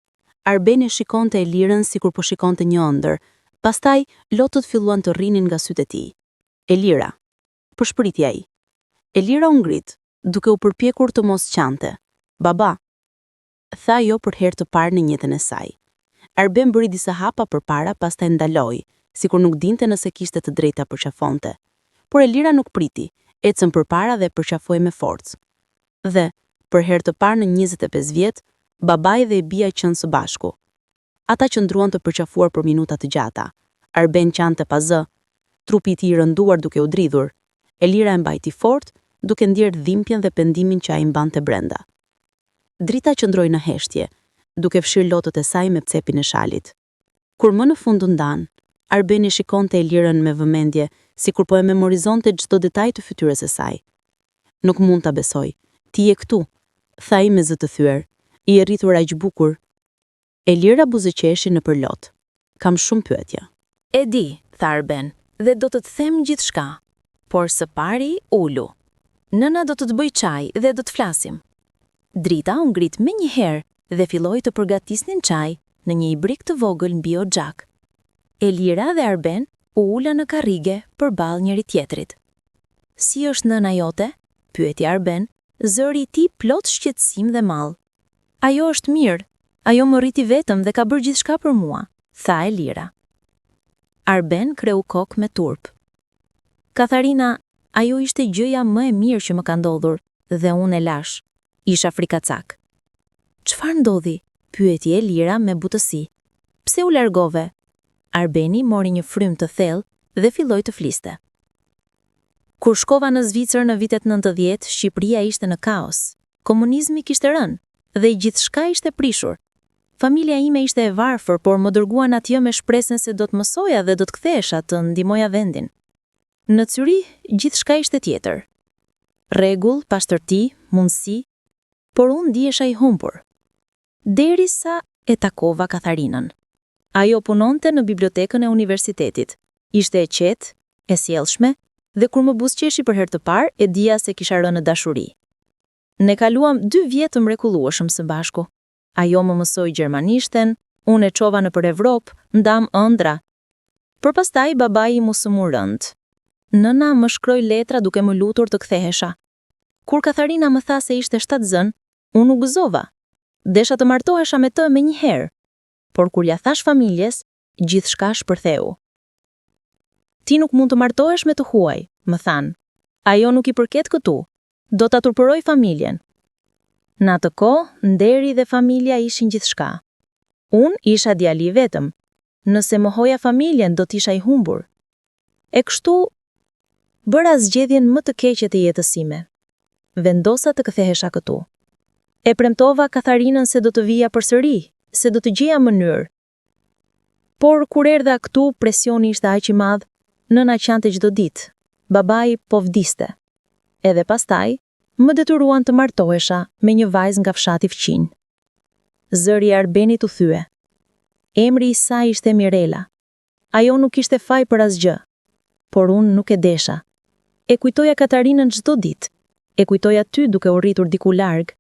Arbeni shikonte Elirën sikur po shikonte një ëndër. Pastaj lotët filluan të rrinin nga sytë e tij. Elira, përshpriti ai. Elira u ngrit, duke u përpjekur të mos qante. Baba, tha ajo për herë të parë në jetën e saj. Arben bëri disa hapa përpara, pastaj ndaloi, sikur nuk dinte nëse kishte të drejta përqafonte. Por Elira nuk priti, ecën përpara dhe përqafoi me forcë. Dhe, për herë të parë në 25 vjet, babai dhe e bia qënë së bashku. Ata qëndruan të përqafuar për minuta të gjata. Arben qante pa zë, trupi i tij i rënduar duke u dridhur. Elira e mbajti fort, duke ndjerë dhimbjen dhe pendimin që ai mbante brenda. Drita qëndroi në heshtje, duke fshirë lotët e saj me cepin e shalit. Kur më në fund u ndan, Arbeni shikonte Elirën me vëmendje, sikur po e memorizonte çdo detaj të fytyrës së saj. Nuk mund ta besoj. Ti je këtu, tha ai me zë të thyer. I e rritur aq bukur. Elira buzëqeshi në përlot. Kam shumë pyetje. E di, tha Arben, dhe do të të them gjithçka. Por së pari ulu. Nëna do të të bëj çaj dhe do të flasim. Drita u ngrit menjëherë dhe filloi të përgatisnin çaj në një ibrik të vogël mbi oxhak. Elira dhe Arben u ulën në karrige përballë njëri tjetrit. Si është nëna jote? Pyeti Arben, zëri i tij plot shqetësim dhe mall. Ajo është mirë, ajo më rriti vetëm dhe ka bërë gjithçka për mua, tha Elira. Arben kreu kokë me turp. Katharina, ajo ishte gjëja më e mirë që më ka ndodhur dhe unë e lash. Isha frikacak. Çfarë ndodhi? Pyeti Elira me butësi. Pse u largove? Arbeni mori një frym të thellë dhe filloi të fliste. Kur shkova në Zvicër në vitet 90, Shqipëria ishte në kaos. Komunizmi kishte rënë dhe gjithçka ishte prishur. Familja ime ishte e varfër, por më dërguan atje me shpresën se do të mësoja dhe do të kthehesha të ndihmoja vendin. Në Zyrich gjithçka ishte tjetër. Rregull, pastërti, mundësi, por unë ndihesha i humbur. Derisa e takova Katharinën. Ajo punonte në bibliotekën e universitetit. Ishte e qetë, e sjellshme, dhe kur më buzëqeshi për herë të parë, e dija se kisha rënë në dashuri. Ne kaluam 2 vjet të mrekullueshëm së bashku. Ajo më mësoi gjermanishten, unë e çova nëpër Evropë, ndam ëndra. Por pastaj babai mu sëmur rënd. Nëna më shkroi letra duke më lutur të kthehesha. Kur Katharina më tha se ishte shtatzën, unë u gëzova. Desha të martohesha me të menjëherë. Por kur ja thash familjes, gjithçka shpërtheu. Ti nuk mund të martohesh me të huaj, më thanë. Ajo nuk i përket këtu. Do ta turpëroj familjen. Në atë kohë, nderi dhe familja ishin gjithçka. Unë isha djali i vetëm. Nëse mohoja familjen, do t'isha i humbur. E kështu, bëra zgjedhjen më të keqe të jetës sime. Vendosa të kthehesha këtu. E premtova Katharinën se do të vija përsëri, se do të gjeja mënyrë. Por kur erdha këtu, presioni ishte aq i madh, nëna qante çdo ditë, babai po vdiste. Edhe pastaj, më detyruan të martohesha me një vajzë nga fshati fqinj. Zëri i Arbenit u thye. Emri i saj ishte Mirela. Ajo nuk ishte faj për asgjë, por unë nuk e desha. E kujtoja Katarinën çdo ditë. E kujtoja ty duke u rritur diku larg.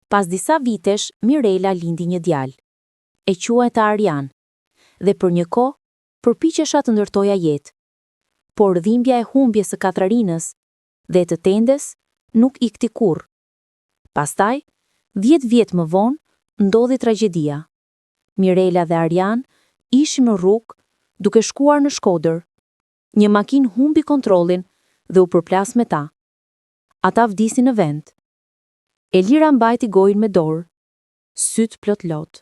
Pas disa vitesh, Mirela lindi një djalë. E quajta Arjan. Dhe për një kohë, përpiqesha të ndërtoja jetë. Por dhimbja e humbjes së Katharinës dhe të tendes nuk ikti kurrë. Pastaj, 10 vjet më vonë, ndodhi tragjedia. Mirela dhe Arjan ishin në rrugë duke shkuar në Shkodër. Një makinë humbi kontrollin dhe u përplas me ta. Ata vdisin në vend. Elira mbajti gojën me dorë, syt plot lot.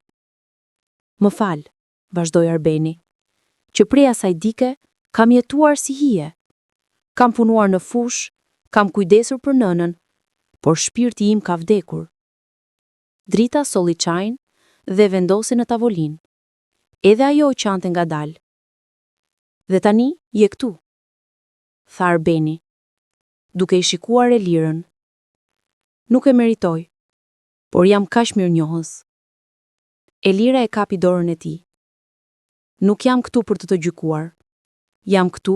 Më fal, vazhdoi Arbeni, që prej asaj dike kam jetuar si hije. Kam punuar në fush, kam kujdesur për nënën, por shpirti im ka vdekur. Drita solli çajin dhe vendosi në tavolinë. Edhe ajo qante ngadalë. Dhe tani je këtu, tha Arbeni, duke i shikuar Elirën. Nuk e meritoj, por jam kaq mirënjohës. Elira e kapi dorën e tij. Nuk jam këtu për të të gjykuar. Jam këtu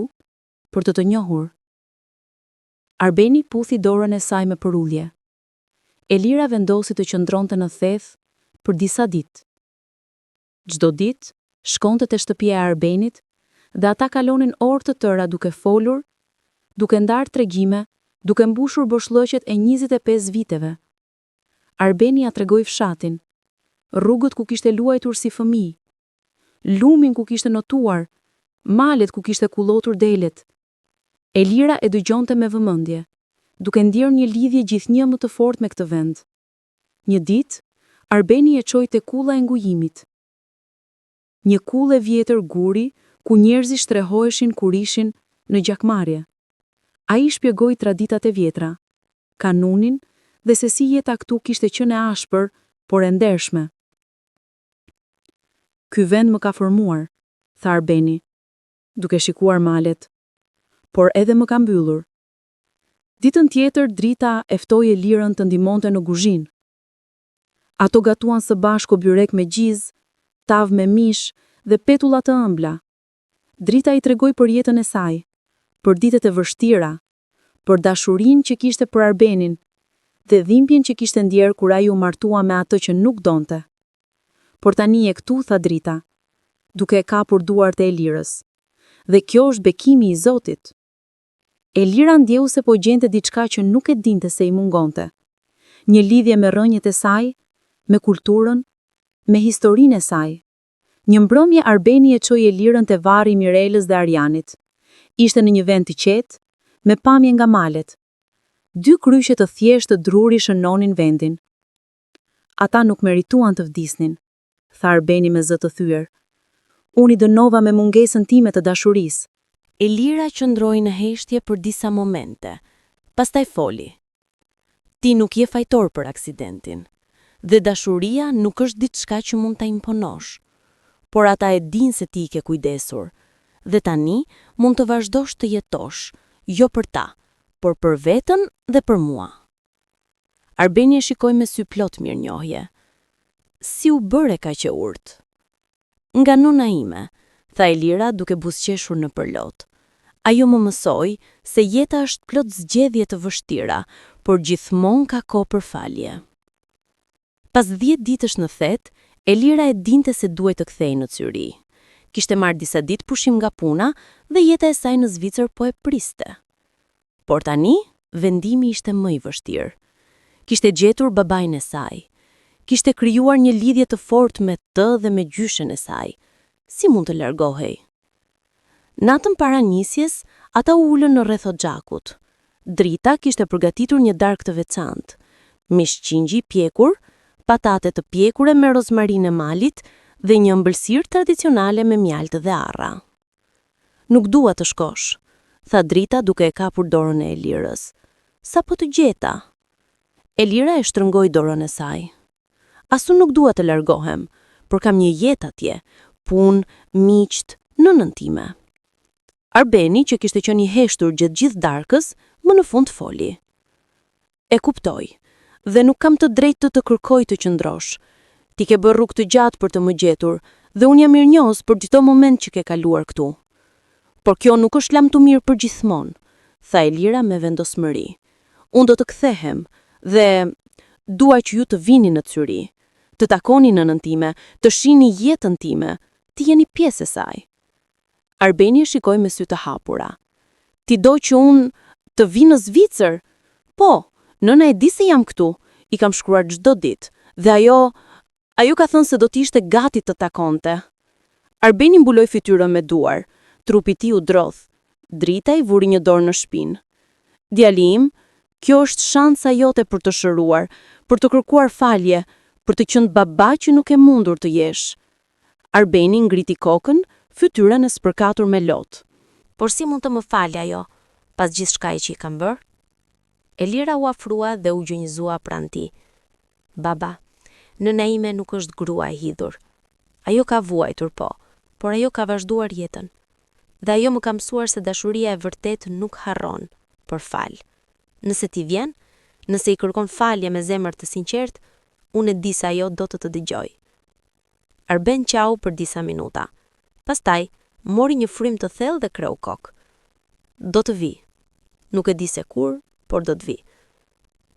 për të të njohur. Arbeni puthi dorën e saj me përullje. Elira vendosi të qëndronte në theth, për disa ditë. Çdo ditë shkonte te shtëpia e Arbenit dhe ata kalonin orë të tëra duke folur, duke ndarë tregime, duke mbushur boshllëqet e 25 viteve. Arbeni ja tregoi fshatin, rrugët ku kishte luajtur si fëmijë, lumin ku kishte notuar, malet ku kishte kullotur delet. Elira e dëgjonte me vëmendje, duke ndjerë një lidhje gjithnjë më të fortë me këtë vend. Një ditë, Arbeni e çoi te kulla e ngujimit. Një kullë e vjetër guri, ku njerëzit shtrehojshin kur ishin në gjakmarrje. Ai shpjegoi traditat e vjetra, kanunin dhe se si jeta këtu kishte qenë e ashpër, por e ndershme. Ky vend më ka formuar, tha Arbeni, duke shikuar malet, por edhe më ka mbyllur. Ditën tjetër drita e ftoi Elirën të ndihmonte në kuzhinë. Ato gatuan së bashku byrek me gjizë, tavë me mish dhe petulla të ëmbla. Drita i tregoi për jetën e saj, për ditët e vështira, për dashurinë që kishte për Arbenin dhe dhimbjen që kishte ndjerë kur ai u martua me atë që nuk donte. Por tani e këtu, tha drita, duke e kapur duart e Elirës. Dhe kjo është bekimi i Zotit. Elira ndjeu se po gjente diçka që nuk e dinte se i mungonte. Një lidhje me rrënjët e saj, me kulturën, me historinë e saj. Një mbrëmje Arbeni e çoi Elirën te varri i Mirelës dhe Arjanit. Ishte në një vend të qetë, me pamje nga malet. 2 kryqe të thjeshtë të druri shënonin vendin. Ata nuk merituan të vdisnin, tha Arbeni me zë të thyer. Unë i dënova me mungesën time të dashurisë. Elira qëndroi në heshtje për disa momente, pastaj foli. Ti nuk je fajtor për aksidentin, dhe dashuria nuk është diçka që mund ta imponosh. Por ata e dinë se ti ke kujdesur, dhe tani mund të vazhdosh të jetosh, jo për ta, por për veten dhe për mua. Arbeni e shikoi me sy plot mirënjohje. Si u bëre kaq e urtë? Nga nona ime, tha Elira duke buzëqeshur në përlot. Ajo më mësoi se jeta është plot zgjedhje të vështira, por gjithmonë ka kohë për falje. Pas 10 ditësh në thet, Elira e dinte se duhet të kthehej në Zyri. Kishte marrë disa ditë pushim nga puna dhe jeta e saj në Zvicër po e priste. Por tani, vendimi ishte më i vështirë. Kishte gjetur babain e saj. Kishte krijuar një lidhje të fortë me të dhe me gjyshen e saj. Si mund të largohej? Natën para nisjes, ata u ulën në rreth xhakut. Drita kishte përgatitur një darkë të veçantë. Mish qingji pjekur, patate të pjekure me rozmarinë e malit dhe një ëmbëlsirë tradicionale me mjaltë dhe arra. Nuk dua të shkosh, tha Drita duke e kapur dorën e Elirës. Sa po të gjeta? Elira e shtrëngoi dorën e saj. Asu nuk dua të largohem, por kam një jetë atje, punë, miqt, nënën time. Arbeni, që kishte qenë i heshtur gjatë gjithë darkës, më në fund foli. E kuptoj, dhe nuk kam të drejtë të kërkoj të qëndrosh. Ti ke bërë rrugë të gjatë për të më gjetur, dhe unë jam mirënjohës për çdo moment që ke kaluar këtu. Por kjo nuk është lam të mirë për gjithmonë, tha Elira me vendosmëri. Unë do të kthehem, dhe dua që ju të vini në Zyri, të takoni nënën time, të shihni jetën time, të jeni pjesë e saj. Arbeni e shikoi me sy të hapura. Ti do që unë të vi në Zvicër? Po, nëna e di se jam këtu, i kam shkruar çdo ditë, dhe ajo ka thënë se do të ishte gati të takonte. Arbeni mbuloi fytyrën me duar, trupi i tij u drodh. Drita i vuri një dorë në shpinë. Djali im, kjo është shansa jote për të shëruar, për të kërkuar falje, për të qenë baba që nuk e mundur të jesh. Arbeni ngriti kokën, fytyrën e spërkatur me lot. Por si mund të më falë ajo, pas gjithçkaje që i kam bërë? Elira u afrua dhe u gjunjëzua pranë tij. Baba, nëna ime nuk është grua e hidhur. Ajo ka vuajtur po, por ajo ka vazhduar jetën. Dhe ajo më ka mësuar se dashuria e vërtet nuk harron, por fal. Nëse ti vjen, nëse i kërkon falje me zemër të sinqertë, unë e di se ajo do të dëgjoj. Arben qau për disa minuta. Pastaj, mori një frym të thellë dhe kreu kokë. Do të vi. Nuk e di se kur, por do të vi.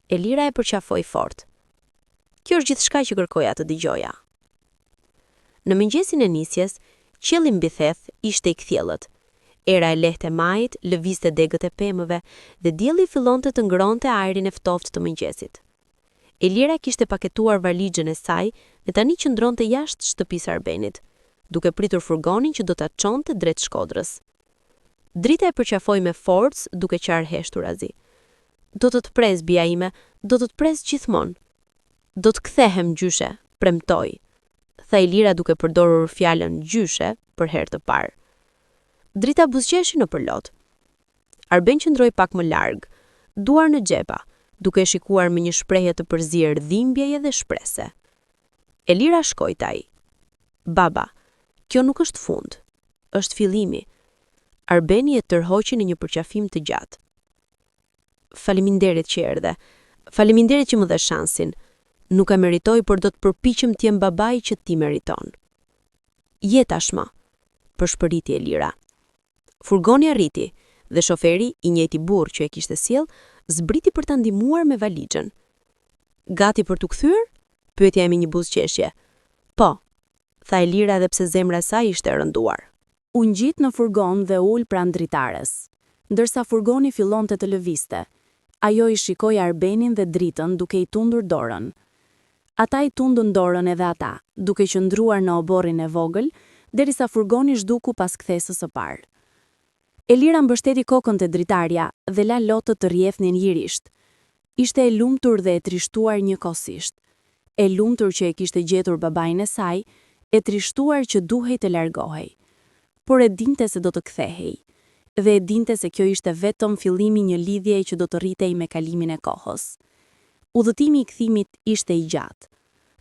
Elira e përqafoi fort. Kjo është gjithçka që kërkoja të dëgjoja. Në mëngjesin e nisjes, qielli mbi theth ishte I kthjellët. Era e lehtë e majit lëvizte degët e pemëve dhe dielli fillonte të ngrohonte ajrin e ftoftë të mëngjesit. Elira kishte paketuar valixhen e saj dhe tani qëndronte jashtë shtëpisë Arbenit, duke pritur furgonin që do ta çonte drejt Shkodrës. Drita e përqafoi me forcë duke qarë heshturazi. Do të pres bia ime, do të pres gjithmonë. Do të kthehem gjyshe, premtoi, tha Elira duke përdorur fjalën gjyshe për herë të parë. Drita buzëqeshi në përlot. Arben qëndroi pak më larg, duar në xhepa, duke shikuar me një shprehje të përzier dhimbjeje dhe shprese. Elira shkoi te ai. Baba, kjo nuk është fund, është fillimi. Arbeni e tërhoqi në një përqafim të gjatë. Faleminderit që erdhe. Faleminderit që më dhe shansin. Nuk e meritoj, por do të përpiqem të jem babai që ti meriton. Je tashmë, përshpëriti Elira. Furgoni arriti dhe shoferi, I njëjti burr që e kishte sjell, zbriti për ta ndihmuar me valixhen. Gati për t'u kthyer? Pyetja me një buzëqeshje. Po, tha Elira edhe pse zemra e saj ishte rënduar. U ngjit në furgon dhe ul pranë dritares. Ndërsa furgoni fillonte të lëvizte, ajo I shikoi Arbenin dhe dritën duke I tundur dorën. Ata I tundën dorën edhe ata, duke qëndruar në oborrin e vogël, derisa furgoni zhduku pas kthesës së parë. Elira mbështeti kokën te dritarja dhe la lotët të rjefnin lirisht. Ishte e lumtur dhe e trishtuar njëkohësisht. E lumtur që e kishte gjetur babain e saj, e trishtuar që duhej të largohej. Por e dinte se do të kthehej. Dhe e dinte se kjo ishte vetëm fillimi një lidhjeje që do të rritej me kalimin e kohës. Udhëtimi I kthimit ishte I gjatë.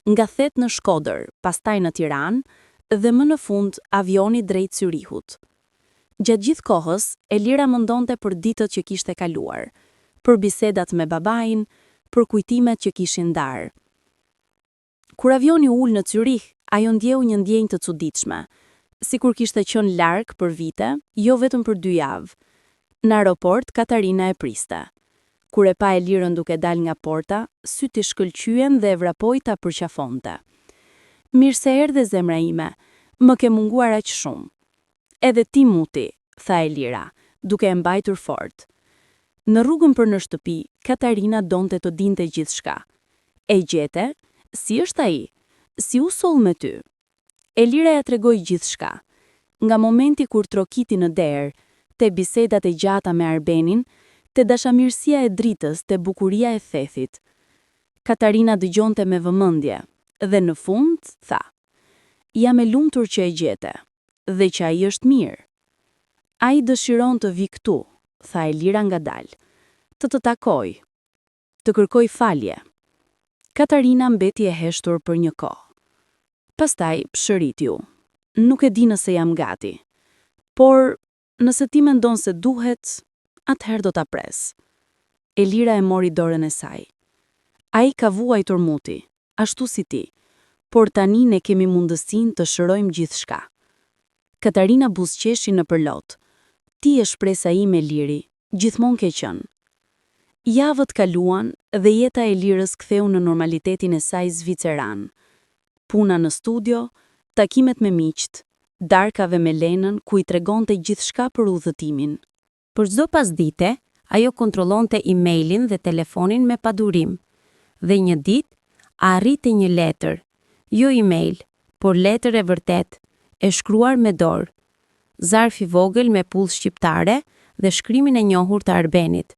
Nga Thet në Shkodër, pastaj në Tiranë dhe më në fund avioni drejt Zyrihut. Gjatë gjithë kohës, Elira mendonte për ditët që kishte kaluar, për bisedat me babain, për kujtimet që kishin ndarë. Kur avioni ul në Zyrih, ajo ndjeu një ndjenjë të çuditshme, sikur kishte qenë larg për vite, jo vetëm për 2 javë. Në aeroport Katarina e priste. Kur e pa Elirën duke dal nga porta, syt I shkëlqyen dhe e vrapoi ta përqafonte. Mirë se erdhe zemra ime, më ke munguar aq shumë. Edhe ti muti, tha Elira, duke e mbajtur fort. Në rrugën për në shtëpi, Katarina donte të dinte gjithçka. E gjete? Si është ai? Si u soll me ty? Elira ja tregoi gjithçka. Nga momenti kur trokiti në derë, te bisedat e gjata me Arbenin, te dashamirësia e dritës, te bukuria e thethit. Katarina dëgjonte me vëmendje dhe në fund tha: "Jam e lumtur që e gjete dhe që ai është mirë." Ai dëshiron të vi këtu, tha Elira ngadalë, të takoj, të kërkoj falje. Katarina mbeti e heshtur për një kohë. Pastaj pshëriti u. Nuk e di nëse jam gati, por nëse ti mendon se duhet, atëherë do ta pres. Elira e mori dorën e saj. Ai ka vuajtur muti, ashtu si ti, por tani ne kemi mundësinë të shërojmë gjithçka. Katarina buzëqeshi në përlot. Ti e shpresa ime Liri, gjithmonë ke qenë. Javët kaluan dhe jeta e Lirës ktheu në normalitetin e saj zviceran. Puna në studio, takimet me miqt, darkave me Lenën ku I tregonte gjithçka për udhëtimin. Për çdo pasdite, ajo kontrollonte emailin dhe telefonin me padurim. Dhe një ditë arriti një letër, jo email, por letër e vërtet, e shkruar me dorë. Zarf I vogël me pull shqiptare dhe shkrimin e njohur të Arbenit.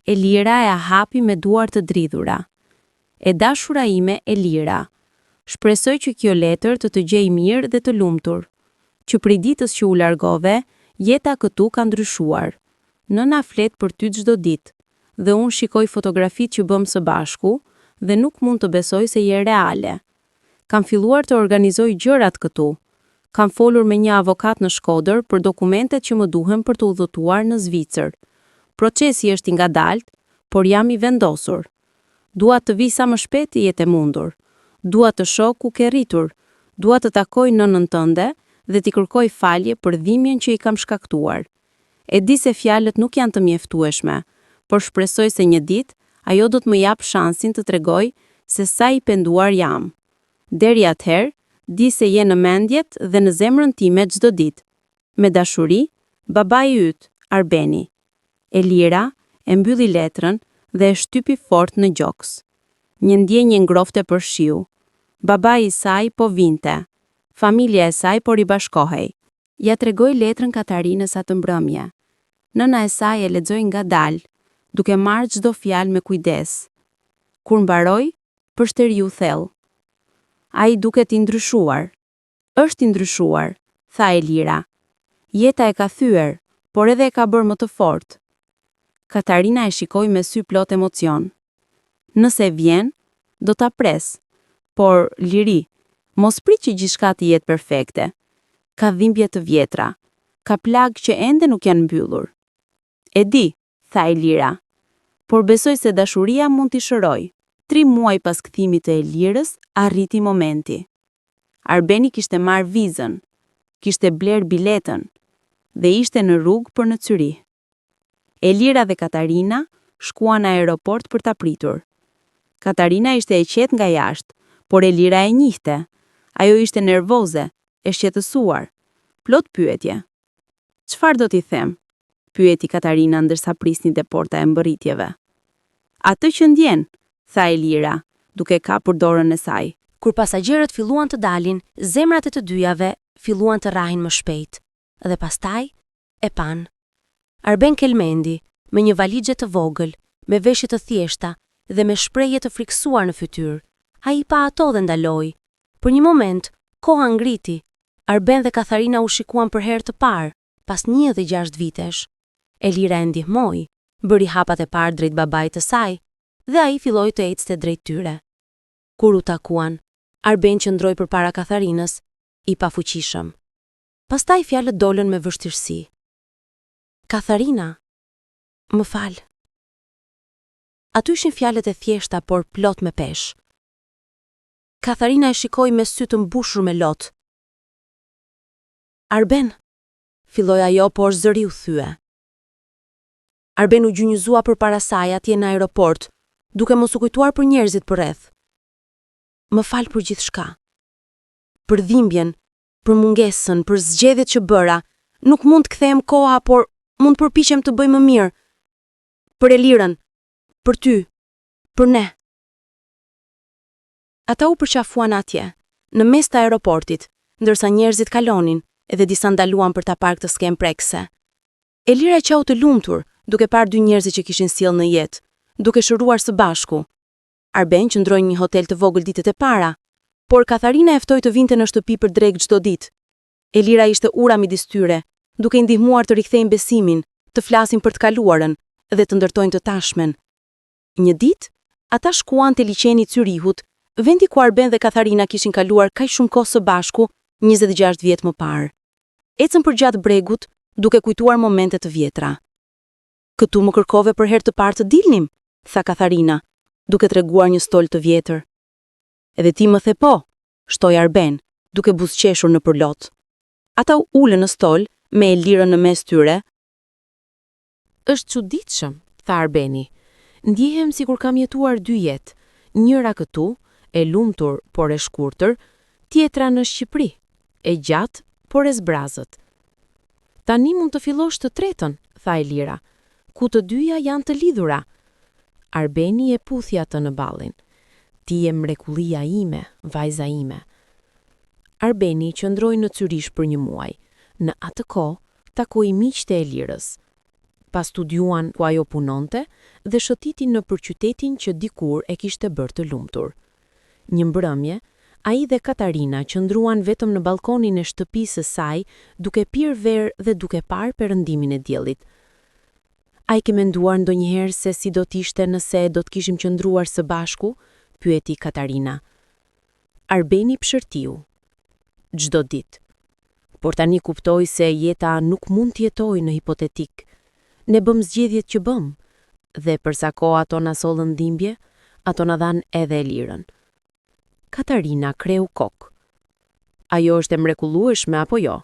Elira e hapi me duar të dridhura. E dashura ime Elira, shpresoj që kjo letër të gjej mirë dhe të lumtur. Që prej ditës që u largove, jeta këtu ka ndryshuar. Nëna flet për ty çdo ditë dhe unë shikoj fotografitë që bëm së bashku dhe nuk mund të besoj se je reale. Kam filluar të organizoj gjërat këtu. Kam folur me një avokat në Shkodër për dokumentet që më duhen për të udhëtuar në Zvicër. Procesi është I ngadalt, por jam I vendosur. Dua të vi sa më shpejt I jetë mundur. Dua të shoh ku ke rritur. Dua të takoj nënën tënde dhe t'i kërkoj falje për dhimbjen që I kam shkaktuar. E di se fjalët nuk janë të mjeftueshme, por shpresoj se një ditë ajo do të më jap shansin të tregoj se sa I penduar jam. Deri atëherë, di se je në mendjet dhe në zemrën time çdo ditë. Me dashuri, babai yt, Arbeni. Elira e mbylli letrën dhe e shtypi fort në gjoks. Një ndjenjë ngrofte për shiu. Babai I saj po vinte. Familja e saj po ribashkohej. Ja tregoi letrën Katarinës atë mbrëmje. Nëna e saj e lexoi ngadalë, duke marrë çdo fjalë me kujdes. Kur mbaroi, përshteri u thellë. Ai duket I ndryshuar. Është I ndryshuar, tha Elira. Jeta e ka thyer, por edhe e ka bërë më të fortë. Katarina e shikoi me sy plot emocion. Nëse vjen, do ta pres. Por, Liri, mos prit që gjithçka të jetë perfekte. Ka dhimbje të vjetra. Ka plagë që ende nuk janë mbyllur. E di, tha Elira. Por besoj se dashuria mund t'i shëroj. 3 muaj pas kthimit të Elirës, arriti momenti. Arbeni kishte marrë vizën, kishte bler biletën dhe ishte në rrugë për në Zyri. Elira dhe Katarina shkuan në aeroport për ta pritur. Katarina ishte e qetë nga jashtë, por Elira e njihte. Ajo ishte nervoze, e shqetësuar. Plot pyetje. Çfarë do t'i them? Pyeti Katarina ndërsa prisnin te porta e mbërritjeve. Atë që ndjen, tha Elira, duke kapur dorën e saj. Kur pasagjerët filluan të dalin, zemrat e të dyjave filluan të rrahin më shpejt. Dhe pastaj e pan. Arben Kelmendi, me një valixhe të vogël, me veshje të thjeshta dhe me shprehje të friksuar në fytyrë. Ai pa ato dhe ndaloi. Për një moment, koha ngriti. Arben dhe Katarina u shikuan për herë të parë, pas 16 vitesh. Elira e ndihmoi, bëri hapat e parë drejt babait të saj, dhe ai filloi të ecte drejt tyre. Kur u takuan, Arben qëndroi përpara Katarinës, I pafuqishëm. Pastaj fjalët dolën me vështirësi. Katarina, më fal. Aty ishin fjalët e thjeshta, por plot me peshë. Katarina e shikoi me sy të mbushur me lot. Arben, filloi ajo, por zëri u thye. Arben u gjunjëzua përpara saj atje në aeroport, duke mos u kujtuar për njerëzit përreth. Më fal për gjithçka. Për dhimbjen, për mungesën, për zgjedhjet që bëra, nuk mund të kthehem koha, por mund përpiqem të bëj më mirë. Për Elirën, për ty, për ne. Ata u përqafuan atje, në mes të aeroportit, ndërsa njerëzit kalonin, edhe disa ndaluan për ta parë këtë skemë prekse. Elira e qau të lumtur, duke parë 2 njerëz që kishin sjellë në jetë, duke shëruar së bashku. Arben qëndroi në një hotel të vogël ditët e para, por Katarina e ftoi të vinte në shtëpi për drek çdo ditë. Elira ishte ura midis tyre, duke I ndihmuar të rikthejnë besimin, të flasin për të kaluarën dhe të ndërtojnë të tashmen. Një ditë, ata shkuan te liçeni I Zyrihut, vendi ku Arben dhe Katarina kishin kaluar kaq shumë kohë së bashku 26 vjet më parë. Ecën përgjatë bregut, duke kujtuar momente të vjetra. Këtu më kërkove për herë të parë të dilnim, tha Katarina, duke treguar një stol të vjetër. Edhe ti më the po, shtoi Arben, duke buzëqeshur në përlot. Ata u ulën në stol, me Elirën në mes tyre. Është çuditshëm, tha Arbeni. Ndjehem sikur kam jetuar 2 jetë, njëra këtu, e lumtur por e shkurtër, tjetra në Shqipëri, e gjatë por e zbrazët. Tani mund të fillosh të tretën, tha Elira, ku të dyja janë të lidhura. Arbeni e puthi atë në ballin. Ti je mrekullia ime, vajza ime. Arbeni qëndroi në Zyrish për 1 muaj. Në atë kohë, takoi miqtë e Elirës. Pas studiuan ku ajo punonte dhe shëtitin në qytetin që dikur e kishte bërë të lumtur. Një mbrëmje, ai dhe Katarina qëndruan vetëm në balkonin e shtëpisë së saj, duke pirë verë dhe duke parë perëndimin e diellit. A i ke menduar ndonjëherë se si do t'ishte nëse do t'kishim qëndruar së bashku? Pyeti Katarina. Arbeni pshërtiu. Çdo ditë. Por tani kuptoj se jeta nuk mund t'jetoj në hipotetik. Ne bëm zgjedhjet që bëm, dhe përsa kohë ato na sollën dhimbje, ato na dhan edhe Elirën. Katarina kreu kokë. Ajo është e mrekullueshme apo jo?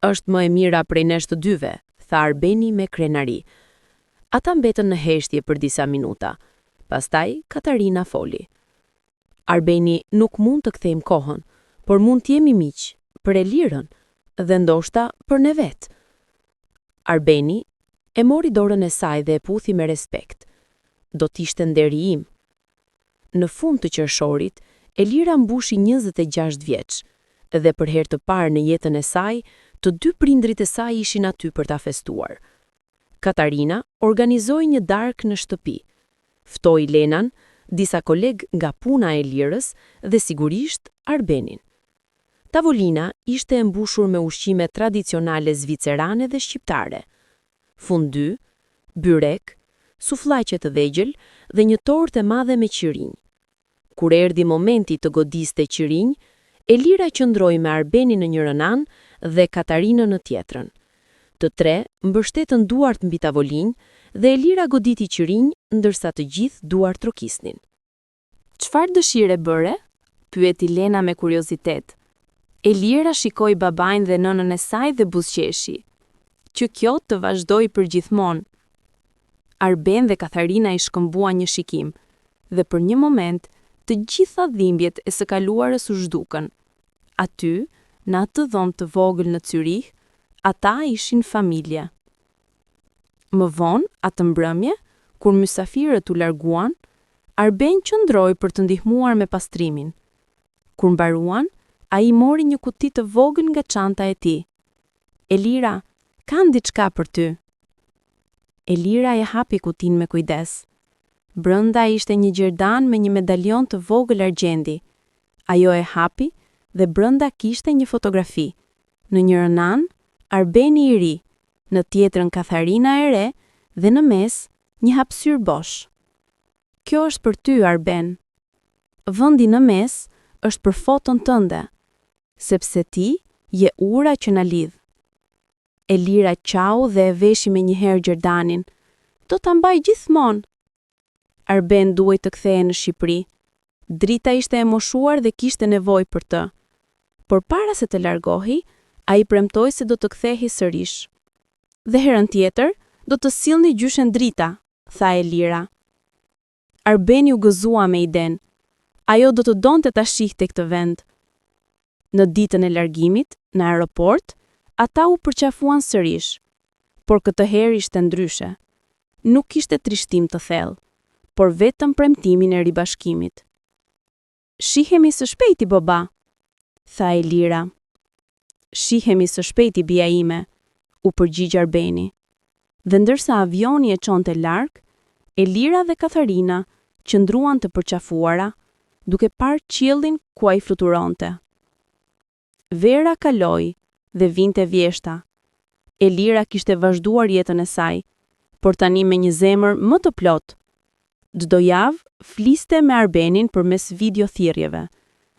Është më e mira prej nesh të dyve, tha Arbeni me krenari. Ata mbetën në heshtje për disa minuta. Pastaj, Katarina foli. Arbeni, nuk mund të kthejmë kohën, por mund të jemi miq, për Elirën, dhe ndoshta për ne vetë. Arbeni e mori dorën e saj dhe e puthi me respekt. Do t'ishte nderi im. Në fund të qershorit, Elira mbushi 26 vjeç, dhe për herë të parë në jetën e saj, të dy prindrit e saj ishin aty për ta festuar. Katarina organizoi një darkë në shtëpi. Ftoi Lenan, disa kolegë nga puna e Elirës dhe sigurisht Arbenin. Tavolina ishte e mbushur me ushqime tradicionale zvicerane dhe shqiptare. Fundy, byrek, sufllaqe të vegjël dhe një tortë e madhe me qirinj. Kur erdhi momenti të godiste qirinj, Elira qëndroi me Arbenin në njërin anë dhe Katarinën në tjetrën. Të tre mbështetën duart mbi tavolinë dhe Elira goditi qirinj ndërsa të gjithë duart trokisnin. Çfarë dëshire bëre? Pyeti Lena me kuriozitet. Elira shikoi babain dhe nënën e saj dhe buzëqeshi. Që kjo të vazhdoi përgjithmonë. Arben dhe Katarina i shkëmbuan një shikim, dhe për një moment të gjitha dhimbjet e së kaluarës u zhdukën. Aty, në atë dhomë të vogël në Zyrich, ata ishin familje. Më vonë, atë mbrëmje, kur mysafirët u larguan, Arben qëndroi për të ndihmuar me pastrimin. Kur mbaruan, ai mori një kuti të vogël nga çanta e tij. Elira, kanë diçka për ty. Elira e hapi kutin me kujdes. Brenda ishte një gjerdan me një medalion të vogël argjendi. Ajo e hapi dhe brenda kishte një fotografi. Në njërin anë, Arbeni i ri, në tjetrën Katarina e re dhe në mes një hapësyrë bosh. Kjo është për ty, Arben. Vendi në mes është për foton tënde, sepse ti je ura që na lidh. Elira qau dhe e veshi me njëherë gjerdanin. Do ta mbaj gjithmonë. Arben duhej të kthehej në Shqipëri. Drita ishte e moshuar dhe kishte nevojë për të. Por para se të largohej, ai premtoi se do të kthehej sërish. Dhe herën tjetër, do të sillni gjyshen Drita, tha Elira. Arbeni u gëzua me iden. Ajo do të donte ta shihte këtë vend. Në ditën e largimit, në aeroport, ata u përqafuan sërish. Por këtë herë ishte ndryshe. Nuk kishte trishtim të thellë, por vetëm premtimin e ribashkimit. Shihemi së shpejti, baba, tha Elira. Shihemi së shpejti, bia ime, u përgjigj Arbeni. Dhe ndërsa avioni e çonte larg, Elira dhe Katarina qëndruan të përqafuara, duke parë qiellin ku ai fluturonte. Vera kaloi dhe vinte vjeshta. Elira kishte vazhduar jetën e saj, por tani me një zemër më të plotë. Çdo javë fliste me Arbenin përmes video thirrjeve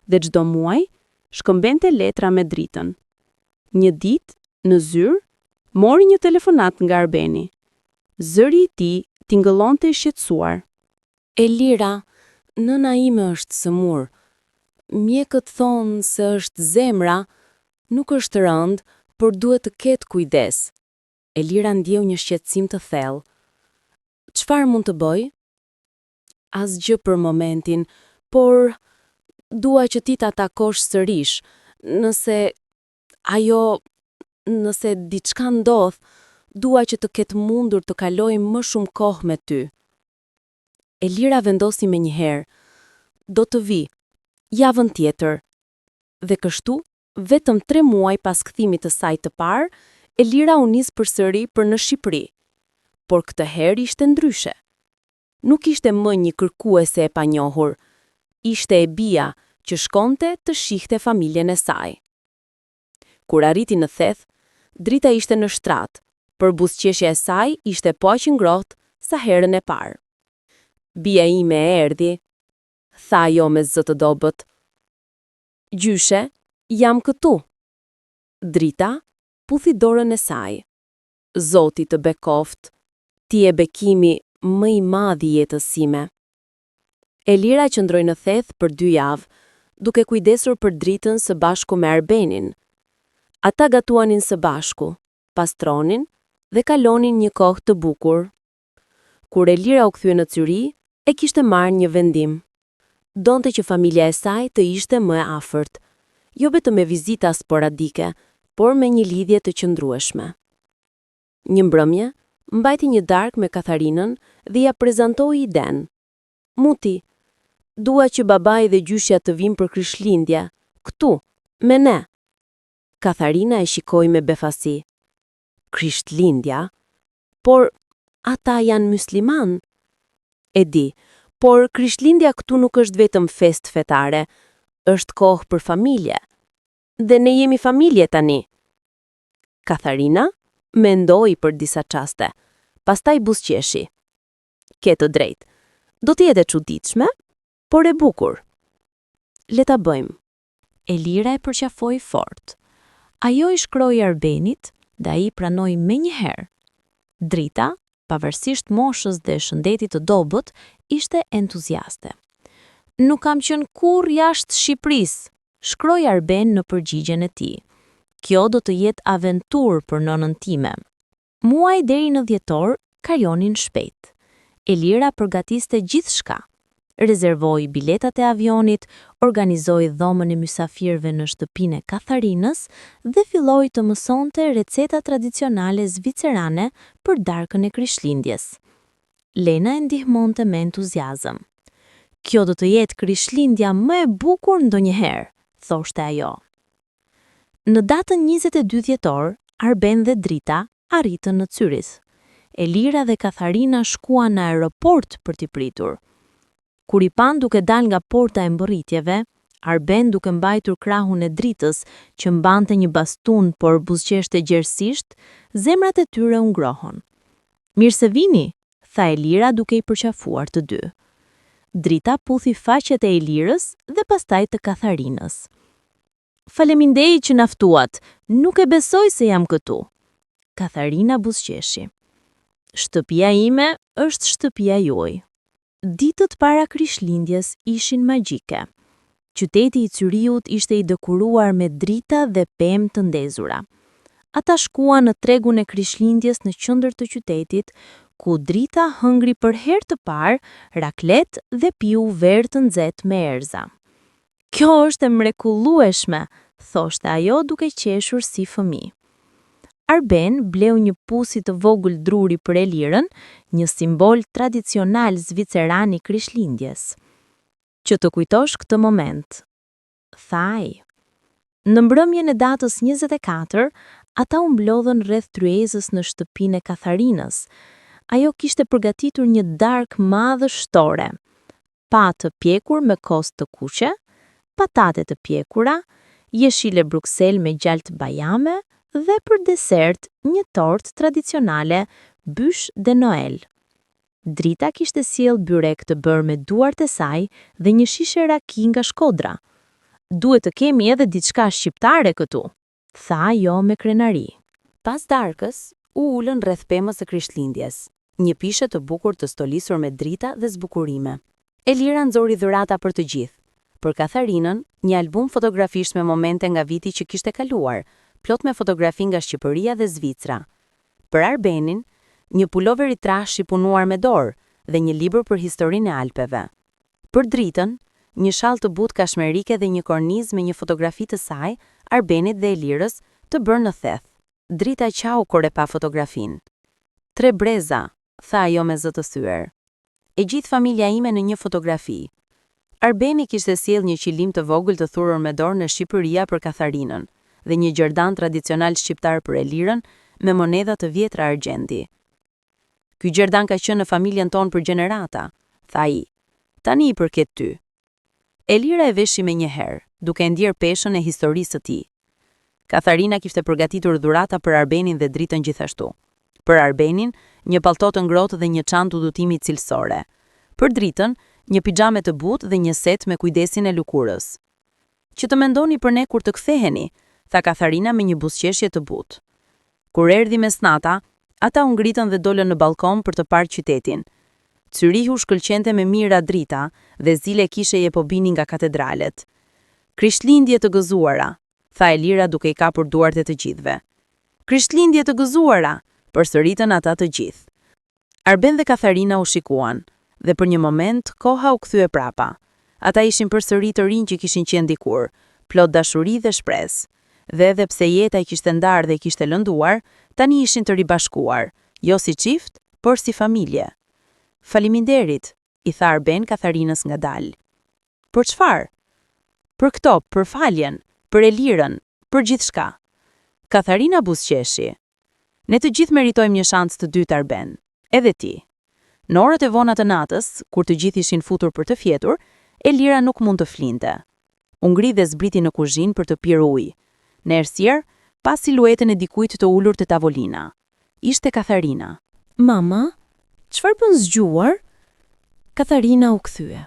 dhe çdo muaj shkëmbente letra me Dritën. Një ditë, në zyrë, mori një telefonat nga Arbeni. Zëri i tij tingëllonte i shqetësuar. Elira, nëna ime është sëmur. Mjekët thonë se është zemra, nuk është rënd, por duhet të ketë kujdes. Elira ndjeu një shqetësim të thellë. Çfarë mund të bëj? Asgjë për momentin, por dua që ti ta takosh sërish. Nëse diçka ndodh, dua që të ketë mundur të kaloj më shumë kohë me ty. Elira vendosi me njëherë. Do të vi, javën tjetër. Dhe kështu, vetëm 3 muaj pas kthimit të saj të parë, Elira u nis përsëri për në Shqipëri. Por këtë herë ishte ndryshe. Nuk ishte më një kërkuese e panjohur. Ishte e bija që shkonte të shihte familjen e saj. Kur arriti në theth, Drita ishte në shtrat, për buzëqeshja e saj ishte po aq ngrohtë sa herën e parë. Bia ime e erdhi, tha ajo me zë të dobët. Gjyshe, jam këtu. Drita puthi dorën e saj. Zoti të bekoft, ti e bekimi më i madh i jetës sime. Elira qëndroi në theth për 2 javë, duke kujdesur për Dritën së bashku me Arbenin. Ata gatuanin së bashku, pastronin dhe kalonin një kohë të bukur. Kur Elira u kthye në Zyri, E kishte marrë një vendim. Donte që familja e saj të ishte më e afërt, jo vetëm me vizita sporadike, por me një lidhje të qëndrueshme. Një mbrëmje, mbajti një darkë me Katharinën dhe ja prezantoi idenë. Muti, dua që babai dhe gjyshja të vinë për Krishtlindje, këtu, me ne. Katharina e shikoi me befasi. Krishtlindja? Por ata janë musliman. E di, por Krishtlindja këtu nuk është vetëm fest fetare, është kohë për familje. Dhe ne jemi familje tani. Katharina mendoi për disa çaste, pastaj buzëqeshi. Ke të drejtë. Do të jetë e çuditshme, por e bukur. Le ta bëjmë. Elira e përqafoi fort. Ajo i shkroi Arbenit dhe ai pranoi menjëherë. Drita, pavarësisht moshës dhe shëndetit të dobët, ishte entuziaste. Nuk kam qenë kurrë jashtë Shqipërisë, shkroi Arben në përgjigjen e tij. Kjo do të jetë aventurë për nënën time. Muaj deri në dhjetor kalionin shpejt. Elira përgatiste gjithçka. Rezervoi biletat e avionit, organizoi dhomën e mysafirëve në shtëpinë e Katharinës dhe filloi të mësonte receta tradicionale zvicerane për darkën e Krishtlindjes. Lena e ndihmonte me entuziazëm. Kjo do të jetë Krishtlindja më e bukur ndonjëherë, thoshte ajo. Në datën 22 dhjetor, Arben dhe Drita arritën në Zürich. Elira dhe Katharina shkuan në aeroport për t'i pritur. Kur i pan duke dal nga porta e mbërritjeve, Arben duke mbajtur krahun e Dritës që mbante një bastun por buzëqeshte gjerësisht, zemrat e tyre u ngrohon. Mirë se vini, tha Elira duke i përqafuar të dy. Drita puthi faqet e Elirës dhe pastaj të Katharinës. Faleminderit që na ftuat, nuk e besoj se jam këtu. Katharina buzëqeshi. Shtëpia ime është shtëpia juaj. Ditët para Krishtlindjes ishin magjike. Qyteti i Zyriut ishte i dekoruar me drita dhe pemë të ndezura. Ata shkuan në tregun e Krishtlindjes në qendër të qytetit, ku Drita hëngri për herë të parë raklet dhe piu verë të nxehtë me erza. Kjo është e mrekullueshme, thoshte ajo duke qeshur si fëmijë. Arben bleu një pusi të vogël druri për Elirën, një simbol tradicional zviceran i Krishtlindjes. Që të kujtosh këtë moment, tha ai. Në mbrëmjen e datës 24, ata u mblodhën rreth tryezës në shtëpinë e Katharinës. Ajo kishte përgatitur një darkë madhështore. Pa të pjekur me kos të kuqe, patate të pjekura, jeshile Bruxelles me gjalt bajame dhe për desert një tortë tradicionale bysh de Noel. Drita kishte sjell byrek të bërë me duart e saj dhe një shishe raki nga Shkodra. Duhet të kemi edhe diçka shqiptare këtu, tha ajo me krenari. Pas darkës, u ulën rreth pemës së Krishtlindjes, një pishe të bukur të stolisur me drita dhe zbukurime. Elira nxori dhurata për të gjithë. Për Katharinën, një album fotografish me momente nga viti që kishte kaluar, plot me fotografi nga Shqipëria dhe Zvicra. Për Arbenin, një pulover i trash i punuar me dorë dhe një libër për historinë e Alpeve. Për Dritën, një shall të butë kashmerike dhe një kornizë me një fotografi të saj, Arbenit dhe Elirës, të bërë në theth. Drita qau kur e pa fotografin. 3 breza, tha ajo me zë të thyer. E gjithë familja ime në një fotografi. Arbeni kishte sjell një qilim të vogël të thurur me dorë në Shqipëria për Katharinën dhe një gjerdan tradicional shqiptar për Elirën me monedha të vjetra argjendi. Ky gjerdan ka qenë në familjen tonë për gjenerata, tha ai. Tani i përket ty. Elira e veshi me një herë, duke ndjer peshën e historisë së tij. Katharina kishte përgatitur dhurata për Arbenin dhe Dritën gjithashtu. Për Arbenin, një pallto të ngrohtë dhe një çantë udhëtimi cilësore. Për Dritën, një pijame të butë dhe një set me kujdesin e lukurës. Që të mendoni për ne kur të ktheheni, tha Katharina me një buzëqeshje të butë. Kur erdhi mesnata, ata u ngritën dhe dolën në balkon për të parë qytetin. Zyrihu shkëlqente me mira Drita dhe zile kisheje po binin nga katedralet. Krishtlindje të gëzuara, tha Elira duke i kapur duart e të gjithëve. Krishtlindje të gëzuara, përsëritën ata të gjithë. Arben dhe Katharina u shikuan. dhe për një moment koha u kthye prapa. Ata ishin përsëri të rinj që kishin qenë dikur, plot dashuri dhe shpresë. Dhe edhe pse jeta i kishte ndarë dhe i kishte lënduar, tani ishin të ribashkuar, jo si çift, por si familje. Faleminderit, i tha Arben Katharinës ngadalë. Për çfarë? Për këto, për faljen, për Elirën, për gjithçka. Katharina buzëqeshi. Ne të gjithë meritojmë një shans të dytë, Arben, edhe ti. Në orët e vona të natës, kur të gjithë ishin futur për të fjetur, Elira nuk mund të flinte. U ngri dhe zbriti në kuzhinë për të pirë ujë. Në errësirë, pa siluetën e dikujt të ulur te tavolina. Ishte Katharina. Mama, çfarë bën zgjuar? Katharina u kthye.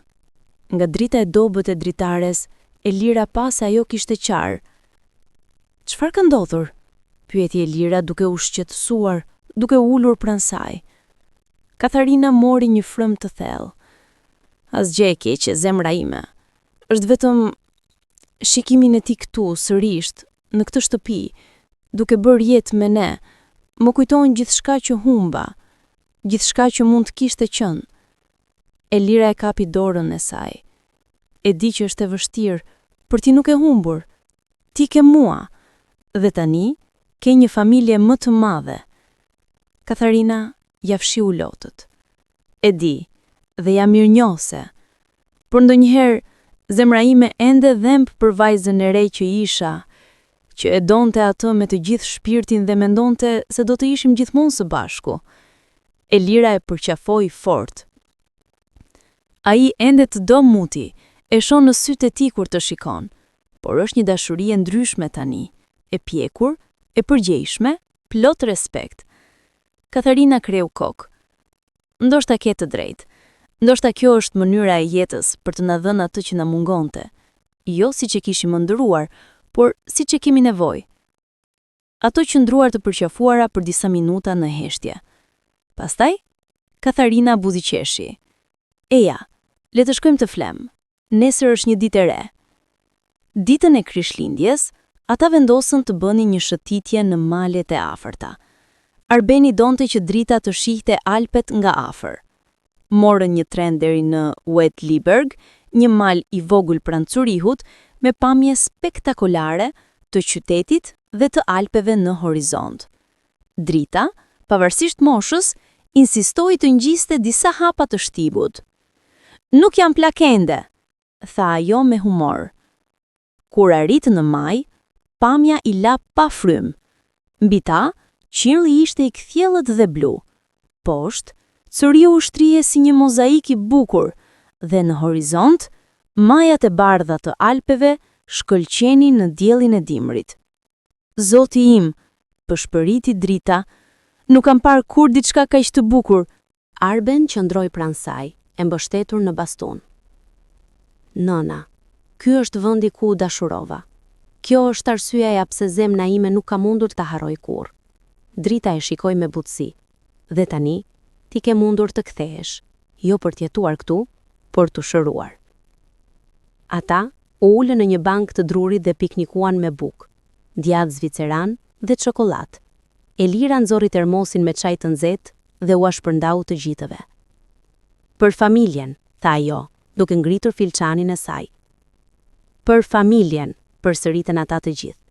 Nga drita e dobët e dritares, Elira pa se ajo kishte qarë. Çfarë ka ndodhur? Pyeti Elira duke u shqetësuar, duke ulur pranë saj. Katharina mori një frymë të thellë. Asgjë e keqe, zemra ime. Është vetëm shikimin e ti këtu, sërish, në këtë shtëpi, duke bërë jetë me ne, më kujtojnë gjithçka që humba, gjithçka që mund të kishte qenë. Elira e kapi dorën e saj. E di që është e vështirë, por ti nuk e humbur. Ti ke mua, dhe tani ke një familje më të madhe. Katharina ja fshiu lotët. E di, dhe jam mirënjohëse, por ndonjëherë zemra ime ende dhemb për vajzën e re që isha, që e donte atë me të gjithë shpirtin dhe mendonte se do të ishim gjithmonë së bashku. Elira e përqafoi fort. Ai ende të do muti, e shon në sytë e tij kur të shikon, por është një dashuri e ndryshme tani, e pjekur, e përgjegjshme, plot respekt. Katharina kreu kokë. Ndoshta ke të drejtë. Ndoshta kjo është mënyra e jetës për të na dhënë atë që na mungonte. Jo siç e kishim ëndërruar, por siç e kemi nevojë. Ato qëndruar të përqafuara për disa minuta në heshtje. Pastaj, Katharina buzëqeshi. Eja, le të shkojmë të flem. Nesër është një ditë e re. Ditën e Krishtlindjes, ata vendosën të bënin një shëtitje në malet e afërta. Arbeni donte që drita të shihte Alpet nga afër. Morën një tren deri në Wetliberg, një mal i vogël pranë Zurichut, me pamje spektakolare të qytetit dhe të Alpeve në horizont. Drita, pavarësisht moshës, insistoi të ngjiste disa hapa të shtibut. Nuk jam plakende, tha ajo me humor. Kur arrit në maj, pamja i la pa frym. Mbi ta, qielli ishte i kthjellët dhe blu. Poshtë, Zuriu shtrihej si një mozaik i bukur, dhe në horizont, majat e bardha të Alpeve shkëlqenin në diellin e dimrit. Zoti im, pëshpëriti drita, nuk kam parë kur diçka kaq të bukur. Arben qëndroi pranë saj, e mbështetur në baston. Nëna, ky është vendi ku u dashurova. Kjo është arsyeja pse zemra ime nuk ka mundur ta harroj kurrë. Drita e shikoi me butësi. Dhe tani, ti ke mundur të kthehesh, jo për të jetuar këtu, por të shëruar. Ata u ulën në një bankë të drurit dhe piknikuan me bukë, djathë zviceran dhe çokoladë. Elira nxorri termosin me çaj të nxehtë dhe u shpërndau të gjithëve. Për familjen, tha ajo, duke ngritur filçanin e saj. Për familjen, përsëritën ata të gjithë.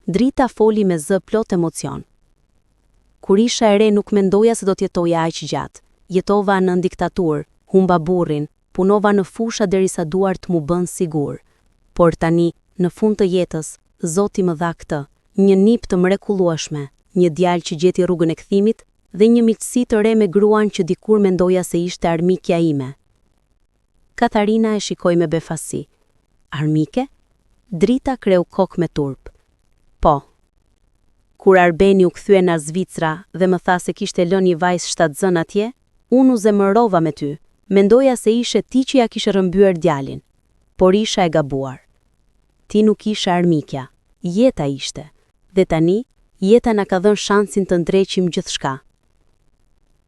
Drita foli me zë plot emocion. Kur isha e re nuk mendoja se do të jetoja aq gjatë. Jetova në diktaturë, humba burrin, punova në fusha derisa duart mu bën sigur. Por tani, në fund të jetës, Zoti më dha këtë, një nip të mrekullueshme, një djalë që gjeti rrugën e kthimit dhe një miqësi të re me gruan që dikur mendoja se ishte armikja ime. Katharina e shikoi me befasi. Armike? Drita kreu kokë me turp. Po. Kur Arbeni u kthye nga Zvicra dhe më tha se kishte lënë një vajzë shtatzën atje, unë u zemërova me ty. Mendoja se ishe ti që ja kishe rrëmbyer djalin, por isha e gabuar. Ti nuk ishe armikja, jeta ishte, dhe tani jeta na ka dhënë shansin të ndreqim gjithçka.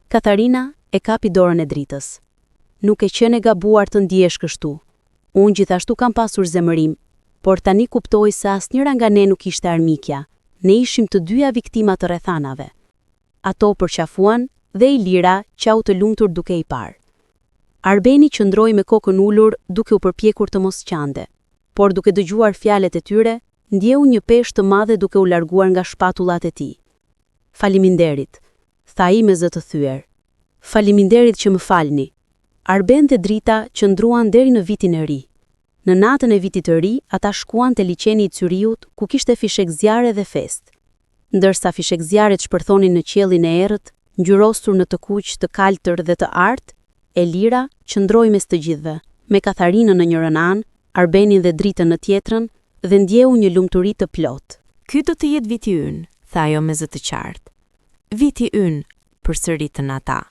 Katharina e kapi dorën e dritës. Nuk e qenë e gabuar të ndihesh kështu. Unë gjithashtu kam pasur zemërim, por tani kuptoj se asnjëra nga ne nuk ishte armikja. Ne ishim të dyja viktima të rrethanave. Ato përqafuan dhe Elira qau të lumtur duke i parë. Arbeni qëndroi me kokën ulur duke u përpjekur të mos qande, por duke dëgjuar fjalet e tyre, ndjeu një peshë të madhe duke u larguar nga shpatullat e tij. Faleminderit, tha ai me zë të thyer. Faleminderit që më falni. Arben dhe Drita qëndruan deri në vitin e ri. Në natën e vitit të ri, ata shkuan te liçeni i Cyriut, ku kishte fishek zjarre dhe fest. Ndërsa fishek zjarret shpërthonin në qiellin e errët, ngjyrosur në të kuq, të kaltër dhe të artë, Elira qëndroi mes të gjithëve, me Katharinën në njërin anë, Arbenin dhe Dritën në tjetrën, dhe ndjeu një lumturi të plotë. Ky do të jetë viti ynë, tha ajo me zë të qartë. Viti ynë, përsëritën ata.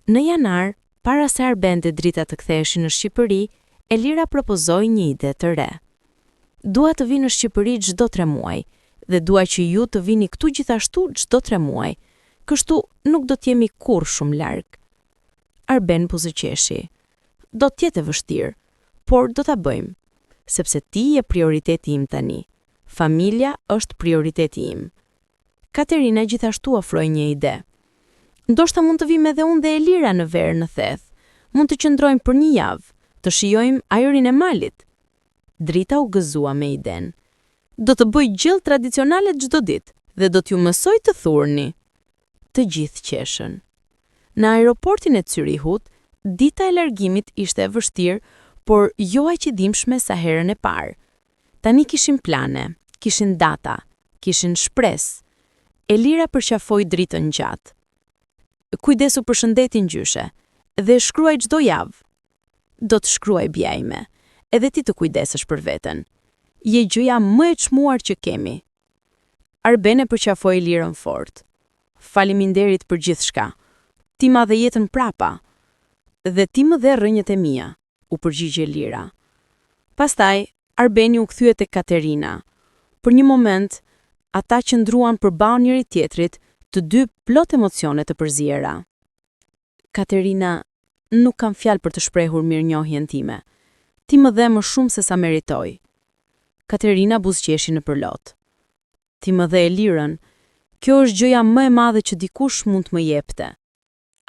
Në janar, para se Arben dhe Drita të ktheheshin në Shqipëri, Elira propozoi një ide të re. Dua të vi në Shqipëri çdo 3 muaj, dhe dua që ju të vini këtu gjithashtu çdo 3 muaj. Kështu nuk do të jemi kurrë shumë larg. Arben buzëqeshi. Do të jetë e vështirë, por do ta bëjmë, sepse ti je prioriteti im tani. Familja është prioriteti im. Katerina gjithashtu ofroi një ide. Ndoshta mund të vim edhe unë dhe Elira në verë në theth. Mund të qëndrojmë për një javë, të shijojmë ajrin e malit. Drita u gëzua me iden. Do të bëj gjellë tradicionale çdo ditë dhe do t'ju mësoj të thurni. Të gjithë qeshën. Në aeroportin e Zyrihut, dita e largimit ishte e vështirë, por jo aq e dhimbshme sa herën e parë. Tani kishin plane, kishin data, kishin shpresë. Elira përqafoi Dritën gjatë. Kujdesu për shëndetin gjyshe, dhe shkruaj çdo javë. Do të shkruaj bia ime, edhe ti të kujdesesh për veten. Je gjëja më e çmuar që kemi. Arben e përqafoi Elirën fort. Faleminderit për gjithçka. Ti ma dhe jetën prapa. Dhe ti më dhe rrënjët e mia, u përgjigje Elira. Pastaj, Arbeni u kthye tek Katerina. Për një moment, ata qëndruan përballë njëri tjetrit, të dy plot emocione të përziera. Katerina, nuk kam fjalë për të shprehur mirënjohjen time. Ti më dhe më shumë se sa meritoj. Katerina buzëqeshi në përlot. Ti më dhe Elirën, kjo është gjëja më e madhe që dikush mund të më jepte.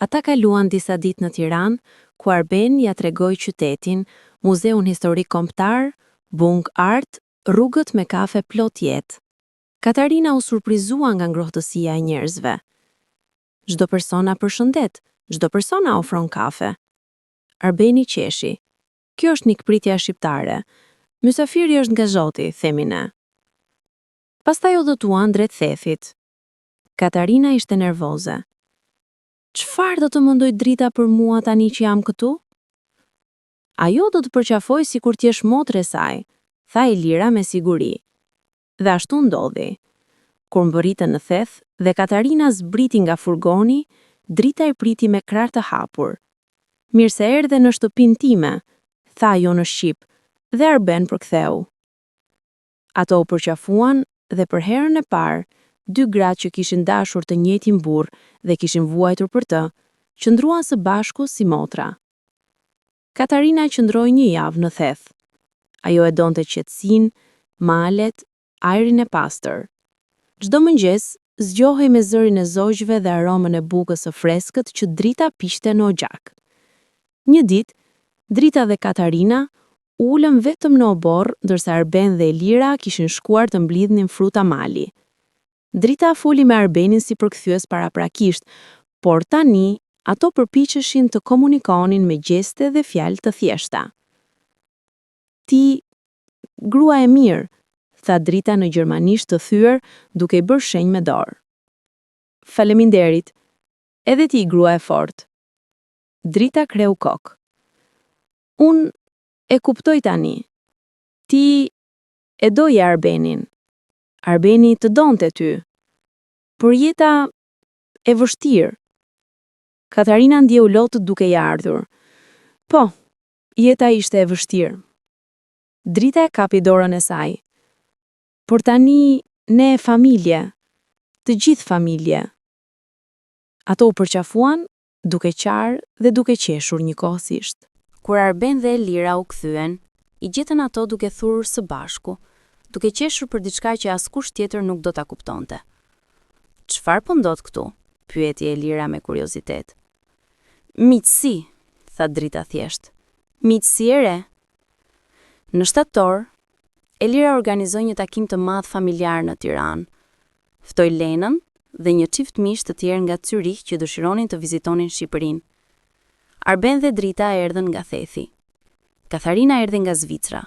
Ata kaluan disa ditë në Tiranë, ku Arben ja tregoi qytetin, muzeun historik kombëtar, bung art, rrugët me kafe plot jetë. Katarina u surprizua nga ngrohtësia e njerëzve. Çdo persona përshëndet, çdo persona ofron kafe. Arbeni qeshi. Kjo është nikpritja shqiptare. Mysafiri është nga Zoti, themi ne. Pastaj u dëtuan drejt thethit. Katarina ishte nervoze. Çfarë do të mendoj Drita për mua tani që jam këtu? Ajo do të përqafoj sikur t'jesh motre e saj, tha Elira me siguri. Dhe ashtu ndodhi. Kur mbërritën në theth dhe Katarina zbriti nga furgoni, Drita i priti me krah të hapur. Mirë se erdhe në shtëpinë time, tha ajo në shqip, dhe Arben përktheu. Ato u përqafuan dhe për herën e parë, 2 gratë që kishin dashur të njëjtin burr dhe kishin vuajtur për të, qëndruan së bashku si motra. Katarina qëndroi 1 javë në theth. Ajo e donte qetësinë, malet, ajrin e pastër. Çdo mëngjes zgjohej me zërin e zogjve dhe aromën e bukës së freskët që Drita piqte në ogjak. Një ditë, Drita dhe Katarina ulën vetëm në oborr, ndërsa Arben dhe Elira kishin shkuar të mblidhnin fruta mali. Drita foli me Arbenin si përkthyes paraprakisht, por tani ato përpiqeshin të komunikonin me gjeste dhe fjalë të thjeshta. Ti, grua e mirë, tha Drita në gjermanisht të thyer, duke I bërë shenjë me dorë. Faleminderit, edhe ti grua e fortë. Drita kreu kokë. Unë e kuptoj tani. Ti e doje Arbenin. Arbeni të donte ty. Por jeta e vështirë. Katarina ndjeu lotët duke I ardhur. Po, jeta ishte e vështirë. Drita e kapi dorën e saj. Por tani ne e familje. Të gjithë familje. Ato u përqafuan, duke qarë dhe duke qeshur njëkohësisht. Kur Arben dhe Elira u kthyen, I gjetën ato duke thurur së bashku, duke qeshur për diçka që askush tjetër nuk do ta kuptonte. Çfarë po ndodh këtu? Pyeti Elira me kuriozitet. Miqësi, tha Drita thjesht. Miqësi e re. Në shtator, Elira organizoi një takim të madh familjar në Tiranë. Ftoi Lenën dhe një çift miq të tjerë nga Zyrich që dëshironin të vizitonin Shqipërinë. Arben dhe Drita erdhën nga Thethi. Katharina erdhi nga Zvicra.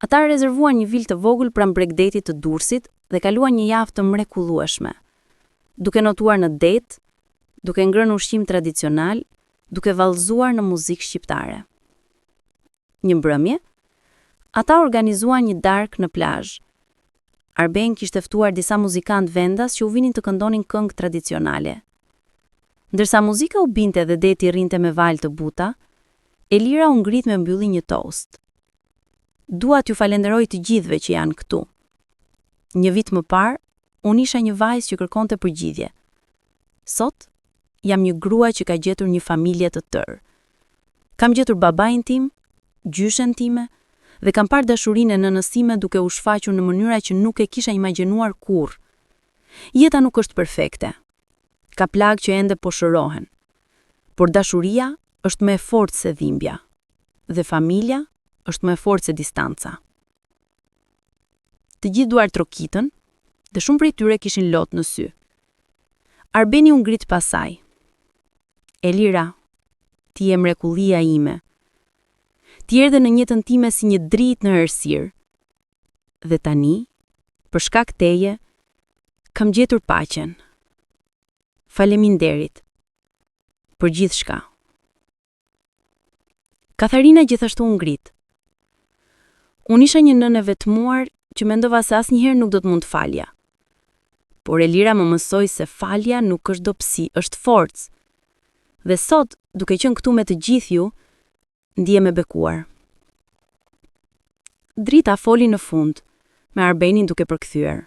Ata rezervuan një vilë të vogël pranë Bregdetit të Durrësit dhe kaluan një javë të mrekullueshme, duke notuar në det, duke ngrënë ushqim tradicional, duke vallëzuar në muzikë shqiptare. Një mbrëmje, ata organizuan një darkë në plazh. Arben kishte ftuar disa muzikantë vendas që u vinin të këndonin këngë tradicionale. Ndërsa muzika u binte dhe deti rrinte me valë të buta, Elira u ngrit me mbylli një tost. Dua t'ju falenderoj të gjithëve që janë këtu. Një vit më parë, unë isha një vajzë që kërkonte përgjigje. Sot, jam një grua që ka gjetur një familje të tërë. Kam gjetur babain tim, gjyshen time, dhe kam parë dashurinë e nënës time duke u shfaqur në mënyra që nuk e kisha imagjinuar kurrë. Jeta nuk është perfekte. Ka plagë që ende po shërohen. Por dashuria është më e fortë se dhimbja, dhe familja është më e fortë se distanca. Të gjithë duart trokitën, dhe shumë prej tyre kishin lot në sy. Arbeni u ngrit pas saj. Elira, ti je mrekullia ime. Ti erdhe në jetën time si një dritë në errësirë. Dhe tani, për shkak teje, kam gjetur paqen. Faleminderit për gjithçka. Katharina gjithashtu u ngrit. Unë isha një nënë e vetmuar që mendova se asnjëherë nuk do të mund të falja. Por Elira më mësoi se falja nuk është dobësi, është forcë. Dhe sot, duke qenë këtu me të gjithë ju, ndihem e bekuar. Drita foli në fund, me Arbenin duke përkthyer.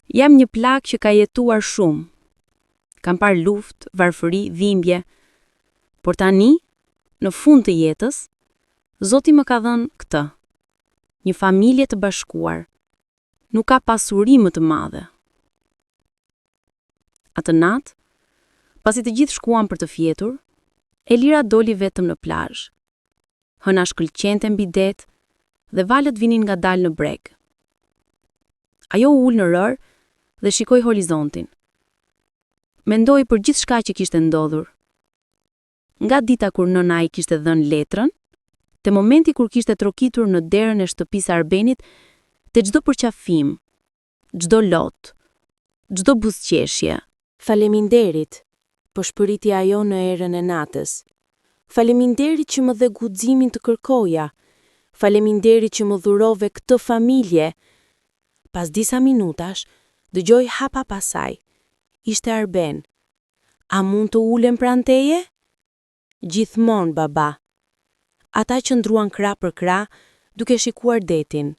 Jam një plagë që ka jetuar shumë. Kam parë luftë, varfëri, dhimbje, por tani, në fund të jetës, Zoti më ka dhënë këtë. Një familje të bashkuar. Nuk ka pasuri më të madhe. Atë natë, pasi të gjithë shkuan për të fjetur, Elira doli vetëm në plazh. Hëna shkëlqente mbi det dhe valët vinin ngadalë në breg. Ajo u ul në rër dhe shikoi horizontin. Mendoi për gjithçka që kishte ndodhur. Nga dita kur nëna i kishte dhënë letrën, te momenti kur kishte trokitur në derën e shtëpisë Arbenit, te çdo përqafim, çdo lot, çdo buzëqeshje. Faleminderit, po shpëriti ajo në erën e natës. Faleminderit që më dhe guximin të kërkoja. Faleminderit që më dhurove këtë familje. Pas disa minutash, dëgjoj hapa pasaj. Ishte Arben. A mund të ulem pranë teje? Gjithmonë, baba. Ata qëndruan krah për krah, duke shikuar detin.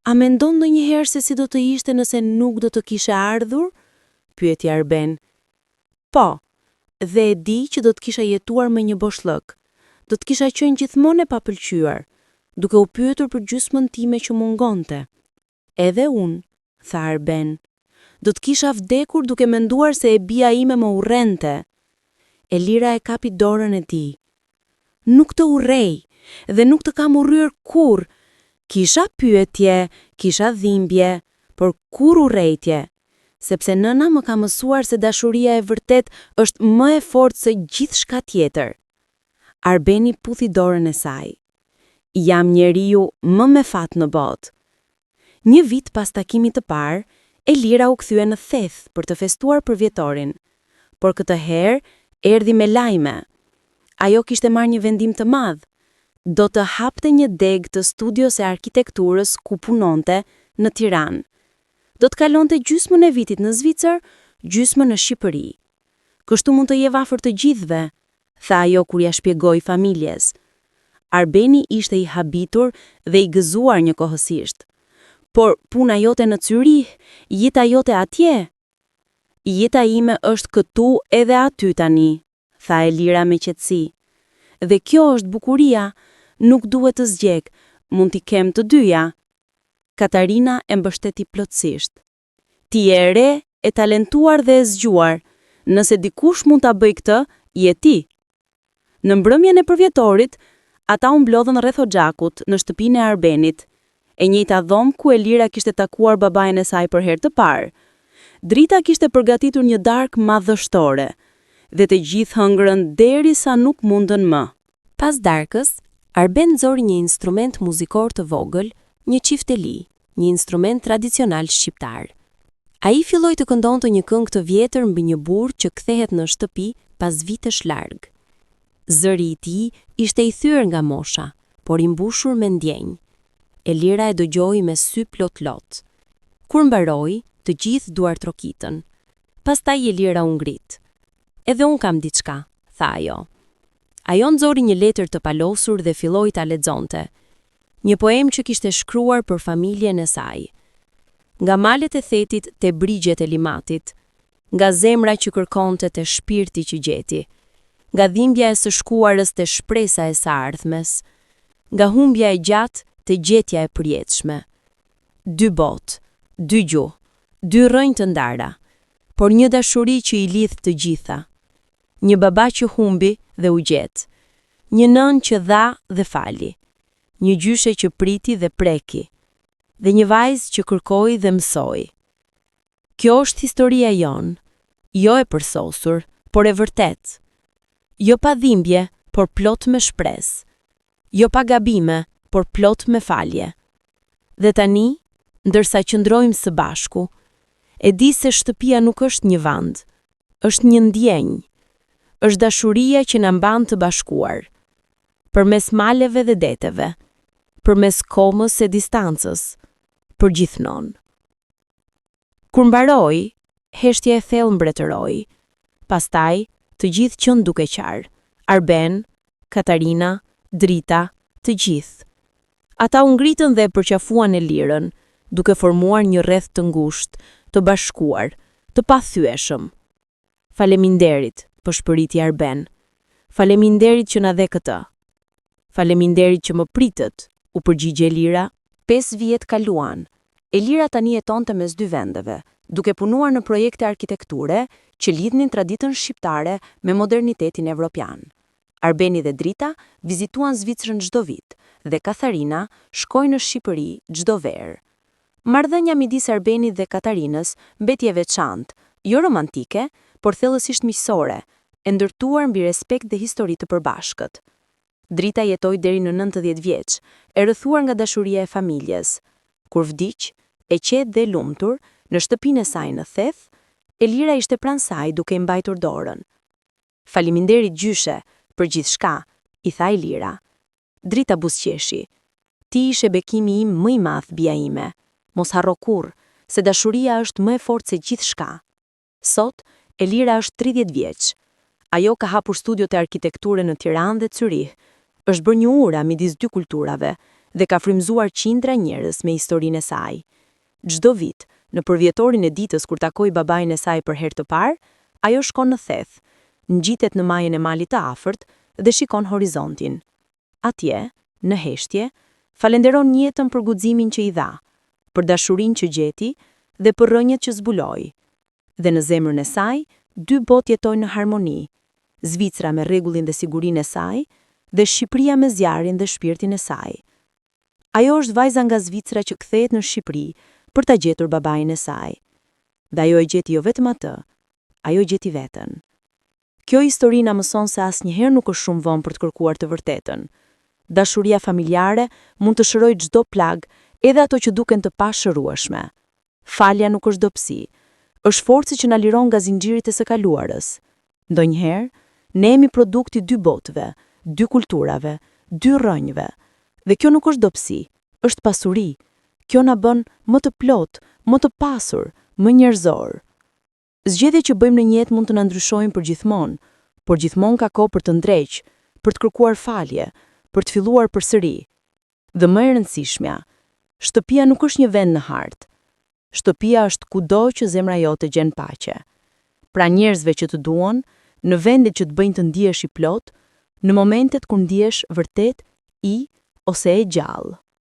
A mendon ndonjëherë se si do të ishte nëse nuk do të kishe ardhur? Pyeti Arben. Po, dhe e di që do të kisha jetuar me një boshllëk. Do të kisha qenë gjithmonë e papëlqyer, duke u pyetur për gjysmën time që mungonte. Edhe unë, tha Arben. Do të kisha vdekur duke menduar se e bia ime më urrente. Elira e kapi dorën e tij. Nuk të urrej, dhe nuk të kam urryer kurrë. Kisha pyetje, kisha dhimbje, por kur urrejtje. Sepse nëna më ka mësuar se dashuria e vërtet është më e fortë se gjithçka tjetër. Arbeni puthi dorën e saj. Jam njeriu më me fat në botë. Një vit pas takimit të parë, Elira u kthye në Theth për të festuar përvjetorin, por këtë herë erdhi me lajme. Ajo kishte marrë një vendim të madh. Do të hapte një deg të studios e arkitekturës ku punonte në Tiranë. Do të kalonte gjysmën e vitit në Zvicër, gjysmën në Shqipëri. Kështu mund të jeva afër të gjithëve, tha ajo kur ja shpjegoi familjes. Arbeni ishte i habitur dhe i gëzuar njëkohësisht. Por puna jote në Zyrich, jeta jote atje. Jeta ime është këtu edhe aty tani, tha Elira me qetësi. Dhe kjo është bukuria, nuk duhet të zgjek, mund t'i kem të dyja. Katarina e mbështeti plotësisht. Ti je e re, e talentuar dhe e zgjuar. Nëse dikush mund ta bëj këtë, je ti. Në mbrëmjen e përvjetorit, ata u mblodhën rreth Hoxhakut në shtëpinë e Arbenit, e njëjta dhomë ku Elira kishte takuar babain e saj për herë të parë. Drita kishte përgatitur një darkë madhështore, dhe të gjithë hëngrën derisa nuk mundën më. Pas darkës, Arben nxori një instrument muzikor të vogël, një qifteli, një instrument tradicional shqiptar. Ai filloi të këndonte një këngë të vjetër mbi një burr që kthehet në shtëpi pas vitesh larg. Zëri i tij ishte i thyer nga mosha, por i mbushur me ndjenjë. Elira e dëgjoi me sy plot lot. Kur mbaroi, të gjithë duar trokitën. Pastaj Elira u ngrit. Edhe un kam diçka, tha ajo. Ajo nxori një letër të palosur dhe filloi ta lexonte. Një poem që kishte shkruar për familjen e saj. Nga malet e thetit te brigjet e limatit, nga zemra që kërkonte te shpirti që gjeti, nga dhimbja e së shkuarës te shpresa e së ardhmes, nga humbja e gjatë te gjetja e përjetshme. Dy botë, dy gjuhë, dy rrënjë të ndara, por një dashuri që i lidh të gjitha. Një baba që humbi dhe u gjet, një nën që dha dhe fali, një gjyshe që priti dhe preki, dhe një vajzë që kërkoi dhe mësoi. Kjo është historia jonë, jo e përsosur, por e vërtet. Jo pa dhimbje, por plot me shpresë. Jo pa gabime, por plot me falje. Dhe tani, ndërsa qëndrojmë së bashku, e di se shtëpia nuk është një vend, është një ndjenjë. Është dashuria që na mban të bashkuar, përmes maleve dhe deteve, përmes komës e distancës, përgjithmonë. Kur mbaroi, heshtja e thellë mbretëroi. Pastaj, të gjithë qënë duke qarë, Arben, Katarina, Drita, të gjithë. Ata u ngritën dhe përqafuan Elirën, duke formuar një rreth të ngushtë, të bashkuar, të pathyeshëm. Faleminderit, shpëriti Arben. Faleminderit që na dhe këtë. Faleminderit që më pritët, u përgjigje Elira. 5 vjet kaluan. Elira tani jetonte mes dy vendeve, duke punuar në projekte arkitekture që lidhnin traditën shqiptare me modernitetin evropian. Arbeni dhe Drita vizituan Zvicrën çdo vit dhe Katarina shkoi në Shqipëri çdo verë. Marrëdhënia midis Arbenit dhe Katarinës mbeti e veçantë, jo romantike, por thellësisht miqësore, e ndërtuar mbi respekt dhe histori të përbashkët. Drita jetoi deri në 90 vjeç, e rrethuar nga dashuria e familjes. Kur vdiq, e qetë dhe lumtur, në shtëpinë e saj në Theth, Elira ishte pranë saj duke i mbajtur dorën. Faleminderit gjyshe për gjithçka, i tha Elira. Drita buzëqeshi. Ti ishe bekimi im më i madh, bija ime. Mos harro kurrë, se dashuria është më e fortë se gjithçka. Sot, Elira është 30 vjeç. Ajo ka hapur studio të arkitekture në Tiranë dhe Zyrich, është bërë një ura midis dy kulturave dhe ka frymzuar qindra njerëz me historinë e saj. Çdo vit, në përvjetorin e ditës kur takoi babain e saj për herë të parë, ajo shkon në Theth, ngjitet në majën e malit të afërt dhe shikon horizontin. Atje, në heshtje, falenderon jetën për guximin që i dha, për dashurinë që gjeti dhe për rrënjët që zbuloi. Dhe në zemrën e saj, dy botë jetojnë në harmoni, Zvicra me rregullin dhe sigurinë e saj, dhe Shqipëria me zjarrin dhe shpirtin e saj. Ajo është vajza nga Zvicra që kthehet në Shqipëri për ta gjetur babain e saj. Dhe ajo e gjeti jo vetëm atë, ajo gjeti veten. Kjo histori na mëson se asnjëherë nuk është shumë vonë për të kërkuar të vërtetën. Dashuria familjare mund të shërojë çdo plag, edhe ato që duken të pashërueshme. Falja nuk është dobësi, është forca që na liron nga zinxhirit e së kaluarës. Ndonjëherë, ne jemi produkti dy botëve, dy kulturave, dy rrënjve. Dhe kjo nuk është dobësi, është pasuri. Kjo na bën më të plot, më të pasur, më njerëzor. Zgjedhjet që bëjmë në një jetë mund të na ndryshojnë përgjithmonë, por gjithmonë ka kohë për të ndreqë, për të kërkuar falje, për të filluar përsëri. Dhe më e rëndësishmja, shtëpia nuk është një vend në hartë. Shtëpia është kudo që zemra jote gjen paqe. Pra njerëzve që të duan, në vendet që të bëjnë të ndihesh i plot, në momentet kur ndihesh vërtet i ose e gjallë.